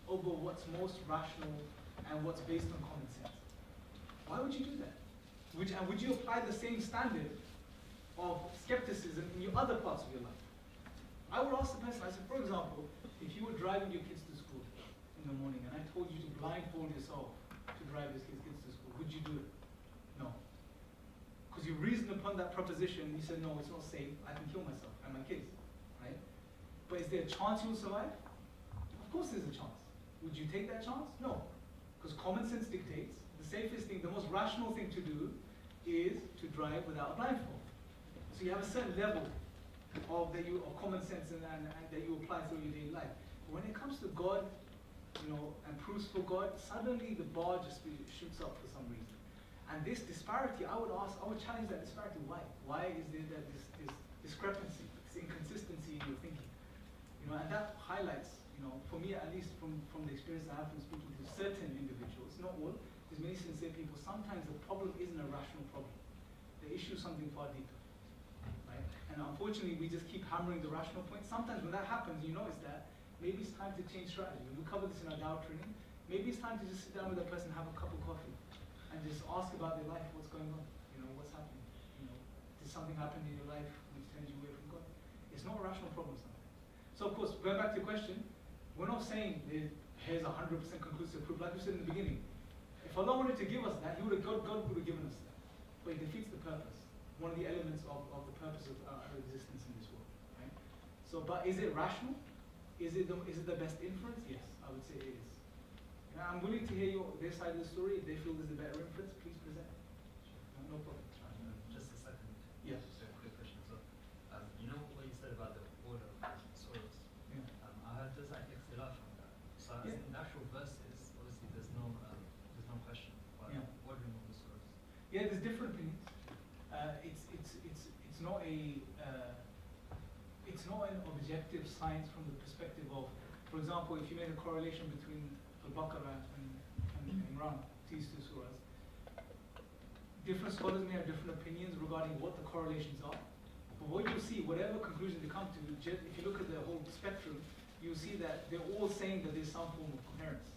over what's most rational and what's based on common sense? Why would you do that? And would you apply the same standard of skepticism in your other parts of your life? I would ask the person, I said, for example, if you were driving your kids to school in the morning and I told you to blindfold yourself to drive your kids to school, would you do it? No. Because you reasoned upon that proposition and you said, no, it's not safe, I can kill myself and my kids, right? But is there a chance you'll survive? Of course there's a chance. Would you take that chance? No. Because common sense dictates the safest thing, the most rational thing to do is to drive without a blindfold. So you have a certain level of common sense and that you apply through your daily life. But when it comes to God, and proofs for God, suddenly the bar just shoots up for some reason. And this disparity, I would challenge that disparity. Why? Why is there that this discrepancy, this inconsistency in your thinking? And that highlights, for me at least from the experience I have from speaking to certain individuals, not all, there's many sincere people, sometimes the problem isn't a rational problem. The issue is something far deeper. Right? And unfortunately, we just keep hammering the rational point. Sometimes when that happens, you notice that maybe it's time to change strategy. We covered this in our Dawah training. Maybe it's time to just sit down with a person, have a cup of coffee, and just ask about their life, what's going on, what's happening. Did something happen in your life which turns you away from God? It's not a rational problem sometimes. So of course, going back to your question, we're not saying that here's 100% conclusive proof. Like we said in the beginning, if Allah wanted to give us that, God would have given us that. But it defeats the purpose. One of the elements of the purpose of our existence in this world. Right? So, but is it rational? Is it the best inference? Yes, I would say it is. I'm willing to hear their side of the story. If they feel there's a better inference, please present. No problem. Just a second. Yes. Just a quick question. So, what you said about the order of surahs? Yeah. I heard there's like ikhtilaf on that. So in the actual verses, obviously there's no question about ordering of the surahs. Yeah, there's different opinions. It's not an objective science from the perspective of, for example, if you made a correlation between Al-Baqarah and Imran, these two surahs, different scholars may have different opinions regarding what the correlations are. But what you'll see, whatever conclusion they come to, if you look at the whole spectrum, you'll see that they're all saying that there's some form of coherence.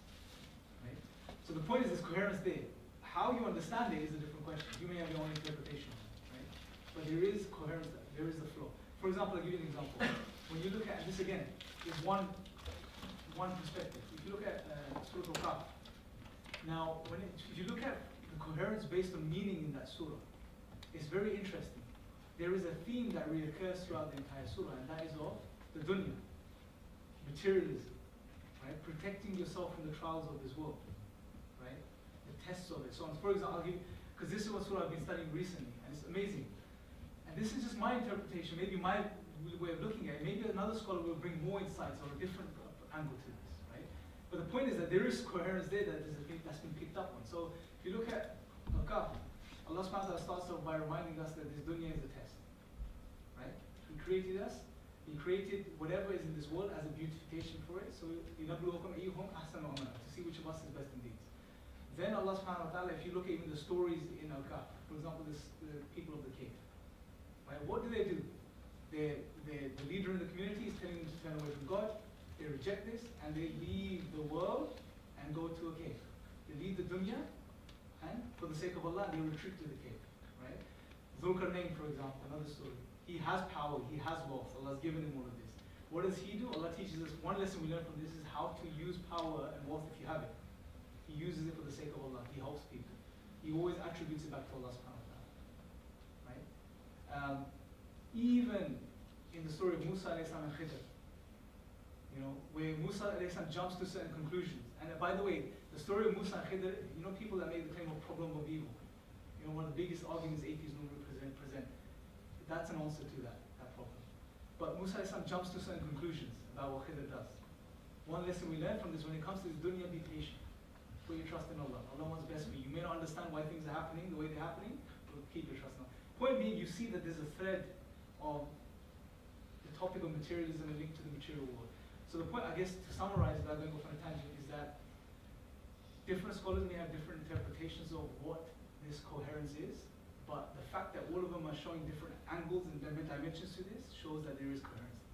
Right? So the point is there's coherence there. How you understand it is a different question. You may have your own interpretation, right? But there is coherence, there is the flow. For example, I'll give you an example. When you look at, and this again, is one perspective. If you look at Surah Al-Kahf, now, if you look at the coherence based on meaning in that surah, it's very interesting. There is a theme that reoccurs throughout the entire surah, and that is of the dunya, materialism, right? Protecting yourself from the trials of this world, right? The tests of it. So, for example, because this is what surah I've been studying recently, and it's amazing. And this is just my interpretation, maybe my way of looking at it. Maybe another scholar will bring more insights or a different angle to this, right? But the point is that there is coherence there that's been picked up on. So if you look at Al-Kahf, Allah subhanahu wa ta'ala starts off by reminding us that this dunya is a test, right? He created us, He created whatever is in this world as a beautification for it. So يَنَبْلُوَكُمْ أَيُّهُمْ أَحْسَنُ عَمَلًا, to see which of us is best in deeds. Then Allah subhanahu wa ta'ala, if you look at even the stories in Al-Kahf, for example, the people of the cave, right? What do? The leader in the community is telling them to turn away from God. They reject this and they leave the world and go to a cave. They leave the dunya and for the sake of Allah they retreat to the cave. Right? Zulkarnain, for example, another story. He has power, he has wealth. Allah has given him all of this. What does he do? Allah teaches us, one lesson we learn from this is how to use power and wealth if you have it. He uses it for the sake of Allah. He helps people. He always attributes it back to Allah subhanahu wa ta'ala. Right? Even in the story of Musa alayhi salam and Khidr, where Musa alayhi salam jumps to certain conclusions. And by the way, the story of Musa and Khidr, people that made the claim of problem of evil, one of the biggest arguments atheists normally present. That's an answer to that problem. But Musa alayhi salam jumps to certain conclusions about what Khidr does. One lesson we learn from this, when it comes to this dunya, be patient. Put your trust in Allah. Allah wants best for you. You may not understand why things are happening the way they're happening, but keep your trust in Allah. Point being, you see that there's a thread of the topic of materialism and linked to the material world. So the point, I guess, to summarize, without going off on a tangent, is that different scholars may have different interpretations of what this coherence is, but the fact that all of them are showing different angles and dimensions to this shows that there is coherence.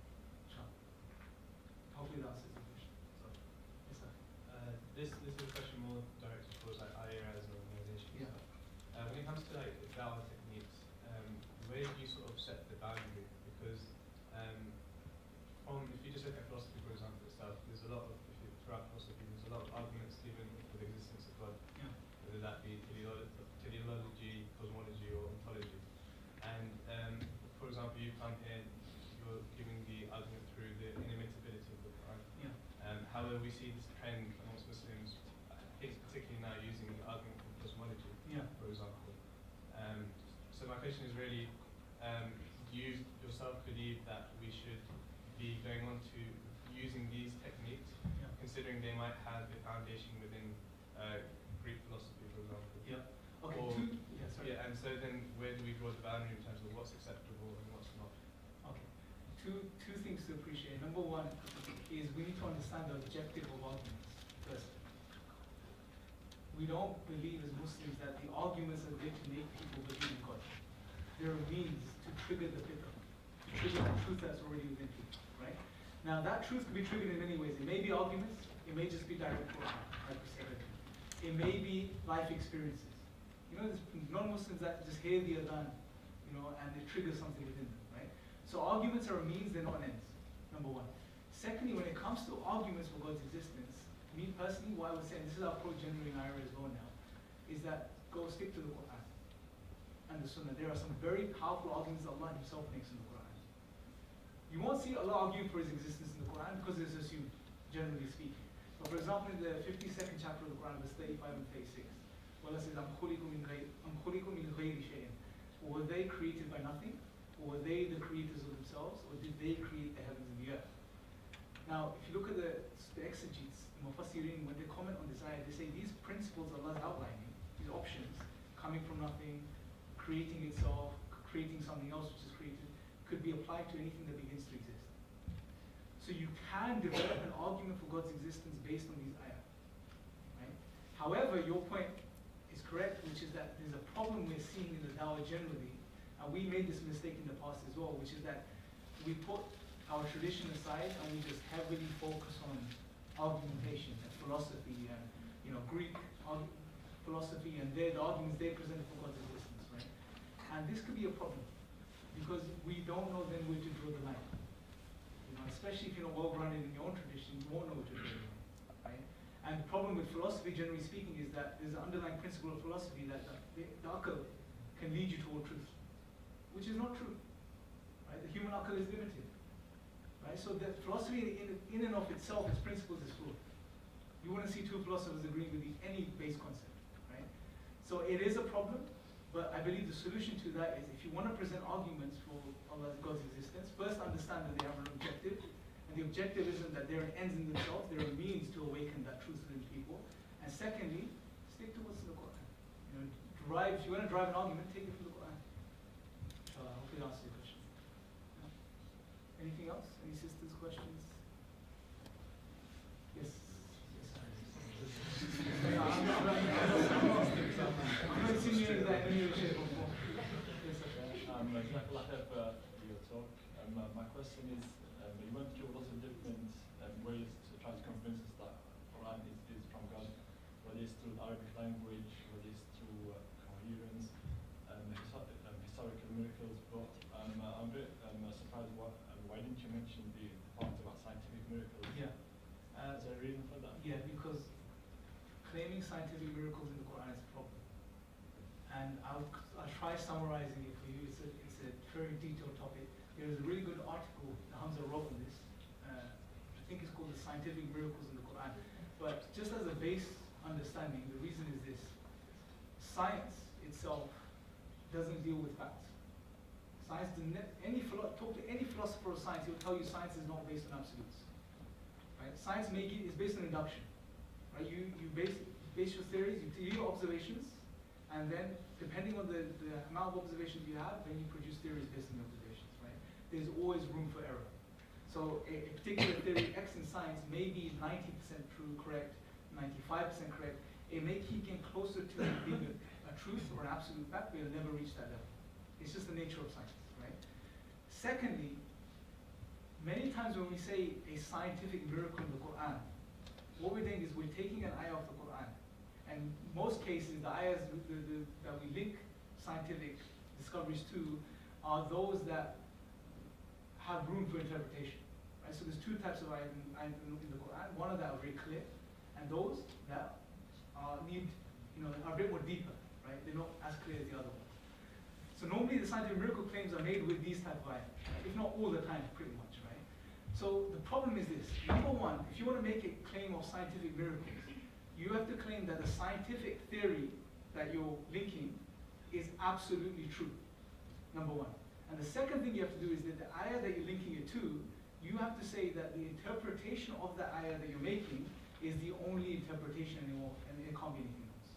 Hopefully that answers the question. So, yes, sir. This is a question more directed towards IARA as an organization. Yeah. When it comes to dawah techniques, where do you sort of set the boundary? Because if you just look at philosophy, for example, itself, there's a lot of, throughout philosophy, there's a lot of arguments given for the existence of God, whether that be teleology, cosmology, or ontology. And for example, you come here, you're giving the argument through the inimitability of the Quran. However, we see this trend amongst Muslims, I think particularly now, using the argument from cosmology, for example. So my question is really, do you yourself believe that we should be going on to using these techniques, considering they might have a foundation within Greek philosophy, for example? Yeah. Okay. Or, sorry. yeah, and so then where do we draw the boundary in terms of what's acceptable and what's not? Okay. Two things to appreciate. Number one is we need to understand the objective of arguments first. We don't believe as Muslims that the arguments are there to make people believe in God. They're a means to trigger the fitrah, to trigger the truth that's already within people, right? Now that truth can be triggered in many ways. It may be arguments, it may just be direct Quran, like we said earlier. It may be life experiences. You know, there's non-Muslims that just hear the adhan, you know, and it triggers something within them, right? So arguments are a means, they're not an end, number one. Secondly, when it comes to arguments for God's existence, me personally, what I would say, and this is our approach generally in IRA as well now, is that go stick to the Quran and the Sunnah. There are some very powerful arguments that Allah Himself makes in the Quran. You won't see Allah arguing for His existence in the Quran because it's assumed, generally speaking. But for example, in the 52nd chapter of the Quran, verse 35 and 36, Allah says, "Am khuliqu min ghayri shay'in." Were they created by nothing? Or were they the creators of themselves? Or did they create the heavens and the earth? Now, if you look at the exegetes, the Mufassirin, when they comment on this ayah, they say these principles Allah is outlining, these options, coming from nothing, creating itself, creating something else which is created, could be applied to anything that begins to exist. So you can develop an argument for God's existence based on these ayah. Right? However, your point is correct, which is that there's a problem we're seeing in the dawah generally, and we made this mistake in the past as well, which is that we put our tradition aside and we just heavily focus on argumentation and philosophy and, you know, Greek philosophy and the arguments they presented for God's existence, right? And this could be a problem because we don't know then where to draw the line. You know, especially if you're not well-grounded in your own tradition, you won't know where to draw the line, right? And the problem with philosophy, generally speaking, is that there's an underlying principle of philosophy that the akal can lead you toward truth, which is not true, right? The human akal is limited. Right? So the philosophy in and of itself, its principles is flawed. You wouldn't see two philosophers agreeing with any base concept. Right? So it is a problem, but I believe the solution to that is if you want to present arguments for God's existence, first understand that they have an objective, and the objective isn't that they're ends in themselves, they're a means to awaken that truth within people. And secondly, stick to what's in the Quran. You know, if you want to drive an argument, take it from the Quran. Hopefully that answers your question. Anything else? Any sisters' questions? Yes. I'm not insinuating that in any shape or form. Yes, sir. For your talk. My question is, you went through lots of different ways to try to convince us that Quran is from God, whether it's through the Arabic language, whether it's through coherence, historical miracles, but I'm a bit surprised why didn't you mention the part about scientific miracles? Yeah. Is there a reason for that? Yeah, because claiming scientific miracles in the Quran is a problem. And I'll try summarizing it for you. It's a very detailed topic. There is a really good article that Hamza wrote on this. I think it's called The Scientific Miracles in the Quran. But just as a base understanding, the reason is this. Science itself doesn't deal with facts. Science, talk to any philosopher of science, he'll tell you science is not based on absolutes. Right? Science is based on induction. Right? You base your theories, you do your observations, and then depending on the amount of observations you have, then you produce theories based on the observations. Right? There's always room for error. So a particular theory X in science may be 90% true, correct, 95% correct. It may keep getting closer to being a truth or an absolute fact, but it'll never reach that level. It's just the nature of science, right? Secondly, many times when we say a scientific miracle in the Quran, what we're doing is we're taking an ayah of the Quran. And most cases, the ayahs that we link scientific discoveries to are those that have room for interpretation. Right? So there's two types of ayahs in the Quran. One of them are very clear, and those that are a bit more deeper. Right? They're not as clear as the other ones. So normally the scientific miracle claims are made with these type of ayahs, if not all the time, pretty much, right? So the problem is this. Number one, if you want to make a claim of scientific miracles, you have to claim that the scientific theory that you're linking is absolutely true, number one. And the second thing you have to do is that the ayah that you're linking it to, you have to say that the interpretation of the ayah that you're making is the only interpretation anymore, and it can't be anything else.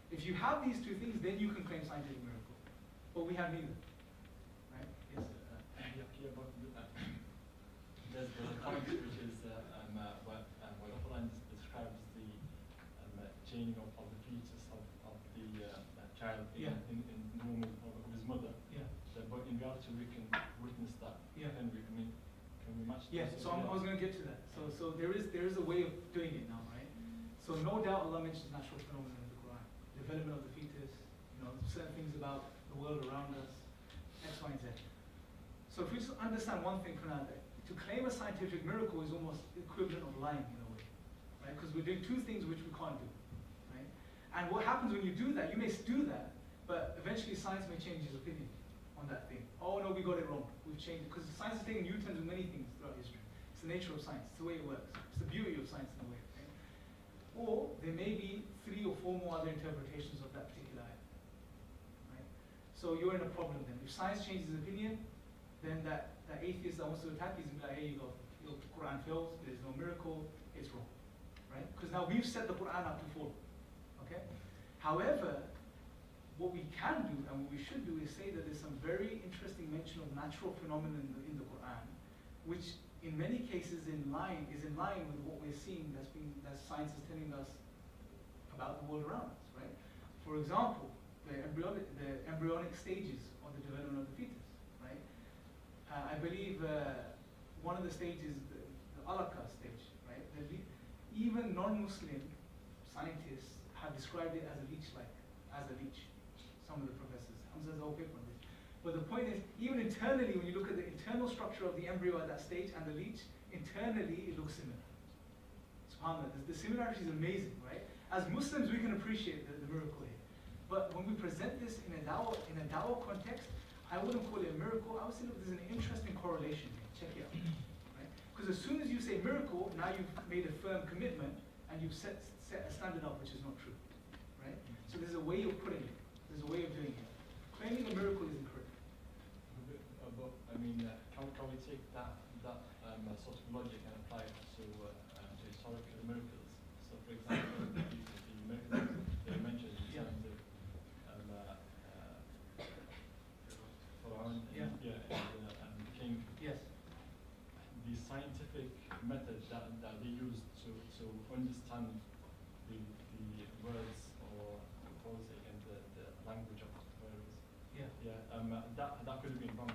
If you have these two things, then you can claim scientific miracle. But we have neither. Right? Yes? Yeah, but there's a point which is where the Quran describes the chaining of the fetus of the child in the womb of his mother. Yeah. But in reality, we can witness that. Yeah. Can we match Yes, that? so I was going to get to that. So there is a way of doing it now, right? So no doubt Allah mentions natural phenomena in the Quran. Development of the fetus, certain things about the world around us, X, Y, and Z. So if we just understand one thing for now, that to claim a scientific miracle is almost equivalent of lying in a way, right? Because we're doing two things which we can't do, right? And what happens when you do that, you may do that, but eventually science may change its opinion on that thing. Oh no, we got it wrong. We've changed it. Because science has taken U-turns with many things throughout history. It's the nature of science. It's the way it works. It's the beauty of science in a way. Right? Or there may be 3 or 4 more other interpretations of that particular ayah. Right? So you're in a problem then. If science changes its opinion, then that atheist that wants to attack you is going to be like, here you go. Your Quran fails. There's no miracle. It's wrong. Right? Because now we've set the Quran up to fall. Okay? However, what we can do and what we should do is say that there's some very interesting mention of natural phenomena in the Quran, which in many cases is in line with what we're seeing that science is telling us about the world around us, right? For example, the embryonic stages of the development of the fetus, right? I believe one of the stages, the alaka stage, right? Even non-Muslim scientists have described it as a leech-like, as a leech. Some of the professors. Hamza's okay on this. But the point is, even internally, when you look at the internal structure of the embryo at that stage and the leech, internally it looks similar. SubhanAllah, the similarity is amazing, right? As Muslims, we can appreciate the miracle here. But when we present this in a dawah context, I wouldn't call it a miracle. I would say, look, there's an interesting correlation here. Check it out. Right? Because as soon as you say miracle, now you've made a firm commitment and you've set a standard up which is not true. Right? So there's a way of putting it. There's a way of doing it. Claiming a miracle is incorrect. But I mean, can we take that sort of logic and apply it to historical miracles? So, for example, the miracles they mentioned in terms of Pharaoh and the king. Yes. The scientific method that they used to understand the words or the language of words. That could have been wrong,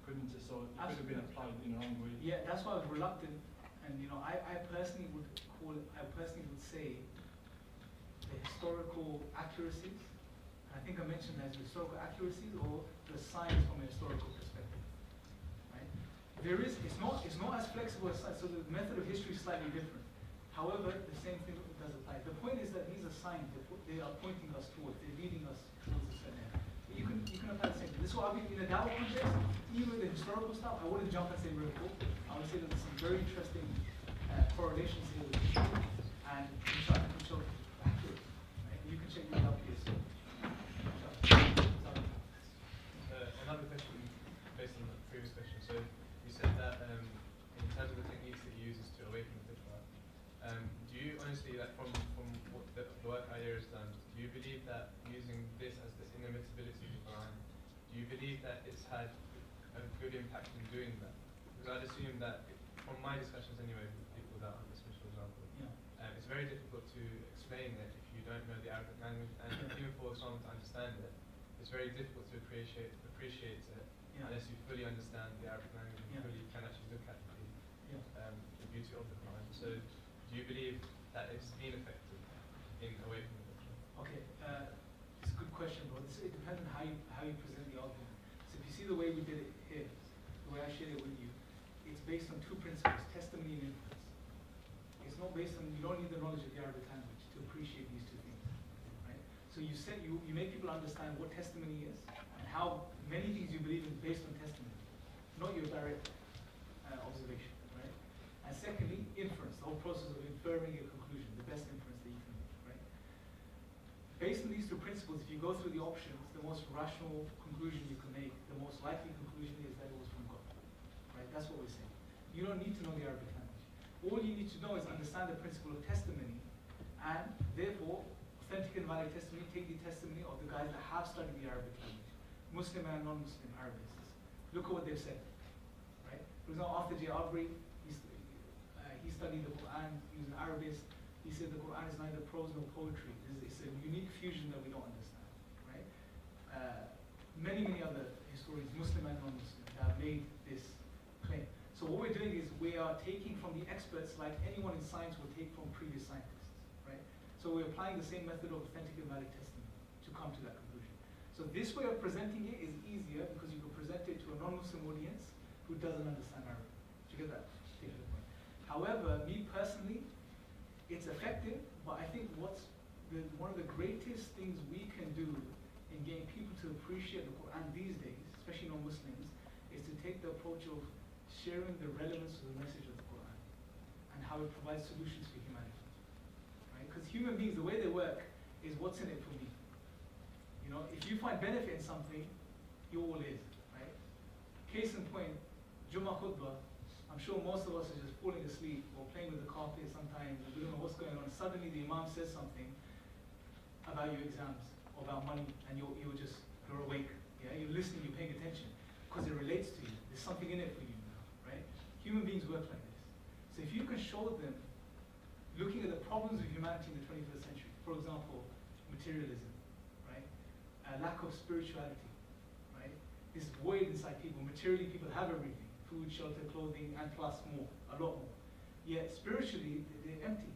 couldn't it? So it could have been applied in a wrong way. Yeah, that's why I was reluctant. And I personally would say the historical accuracies. I think I mentioned that as historical accuracies or the science from a historical perspective. Right? It's not as flexible as science, so the method of history is slightly different. However, the same thing does apply. The point is that these are signs that they are pointing us towards, they're leading us towards a certain end. You can apply the same thing. This is why in a dawah context, even the historical stuff, I wouldn't jump and say miracle. I would say that there's some very interesting correlations here with history and which are accurate. Right? You can check it out for yourself. Another question based on the previous question. So you said that in terms of the techniques that you use is to awaken the fitra. Do you honestly, like from what the work Ayah has done, do you believe that using this as this inimitability of the Quran, do you believe that it's had a good impact in doing that? Because I'd assume that, from my discussions anyway with people that are Muslims, for example, it's very difficult to explain it if you don't know the Arabic language, and even for someone to understand it, it's very difficult to appreciate it unless you fully understand the Arabic language and fully can actually look at the beauty of the Quran. So do you believe that it's been effective in awakening the Quran? Okay, it's a good question, bro. It depends on how you present the argument. So if you see the way we did it here, the way I shared it with you, it's based on 2 principles, testimony and inference. It's not based on, you don't need the knowledge of the Arabic language to appreciate these 2 things, right? So you make people understand what testimony is and how many things you believe in based on testimony, not your direct observation, right? And secondly, inference, the whole process of inferring a conclusion, the best inference that you can make, right? based on these two principles, if you go through the options, the most rational conclusion you can make, the most likely conclusion is that it was from God. Right? That's what we're saying. You don't need to know the Arabic language. All you need to know is understand the principle of testimony, and therefore, authentic and valid testimony, take the testimony of the guys that have studied the Arabic language, Muslim and non-Muslim Arabists. Look at what they've said. Right? For example, Arthur J. Aubrey, he studied the Quran, he was an Arabist. He said the Quran is neither prose nor poetry. It's a unique fusion that we don't understand. Right? Many other historians, Muslim and non-Muslim, have made this claim. So what we're doing is we are taking from the experts like anyone in science will take from previous scientists. Right? So we're applying the same method of authentic and valid testimony to come to that conclusion. So this way of presenting it is easier because you can present it to a non-Muslim audience who doesn't understand Arabic. Do you get that? Take the point. However, me personally, it's effective, but I think one of the greatest things we can do in getting people to appreciate the Quran these days, especially non-Muslims, is to take the approach of sharing the relevance of the message of the Quran and how it provides solutions for humanity. Right? Because human beings, the way they work is what's in it for me. You know, if you find benefit in something, you're all in. Right? Case in point, Jummah khutbah. I'm sure most of us are just falling asleep or playing with the carpet sometimes, or we don't know what's going on. Suddenly the Imam says something about your exams or about money, and you're awake. Yeah, you're listening, you're paying attention because it relates to you. There's something in it for you now, right? Human beings work like this. So if you can show them, looking at the problems of humanity in the 21st century, for example, materialism, right? A lack of spirituality, right? This void inside people. Materially, people have everything. Food, shelter, clothing, and plus more, a lot more. Yet spiritually, they're empty.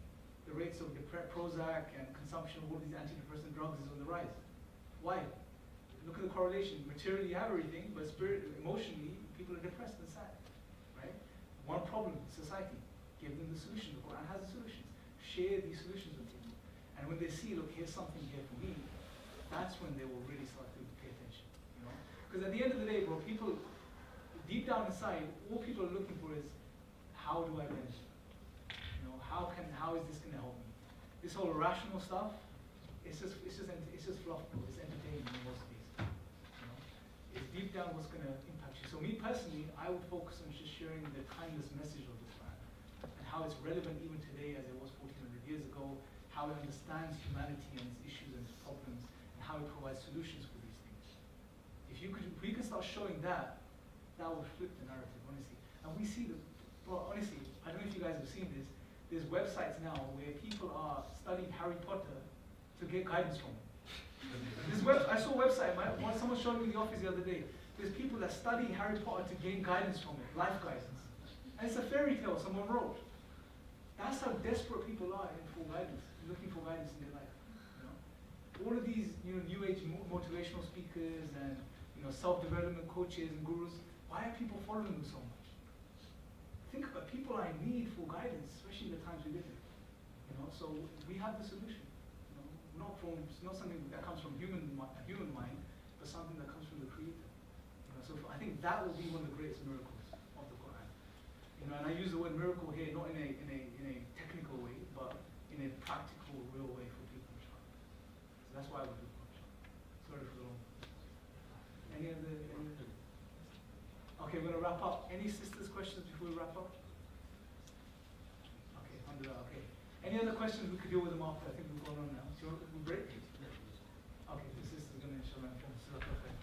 The rates of Prozac and consumption of all these antidepressant drugs is on the rise. Why? Look at the correlation. Materially, you have everything, but emotionally, people are depressed and sad. Right? One problem, society. Give them the solution. The Quran has the solutions. Share these solutions with people. And when they see, look, here's something here for me, that's when they will really start to pay attention. You know? Because at the end of the day, bro, people, deep down inside, all people are looking for is, how do I benefit? You know, how is this going to help me? This whole rational stuff, it's just fluff, bro. It's entertainment in most cases. You know, it's deep down what's going to impact you. So me personally, I would focus on just sharing the timeless message of this man and how it's relevant even today as it was 1400 years ago. How it understands humanity and its issues and its problems, and how it provides solutions for these things. If we can start showing that will flip the narrative, honestly. And we see bro, honestly, I don't know if you guys have seen this, there's websites now where people are studying Harry Potter to get guidance from it. I saw a website, someone showed me in the office the other day, there's people that study Harry Potter to gain guidance from it, life guidance. And it's a fairy tale someone wrote. That's how desperate people are for guidance, looking for guidance in their life. You know? All of these new age motivational speakers and self-development coaches and gurus, why are people following them so much? Think about people are in need for guidance, especially in the times we live in. So we have the solution. It's not something that comes from a human mind, but something that comes from the Creator. So I think that will be one of the greatest miracles of the Quran. And I use the word miracle here not in a technical way, but in a practical, real way for people. So that's why we do it. Sorry for the long. Any other? Okay, we're going to wrap up. Any sisters' questions before we wrap up? Okay, okay. Any other questions we could deal with them after? I think we've gone on now. So we'll break? Okay, the sister's going to inshallah inform us.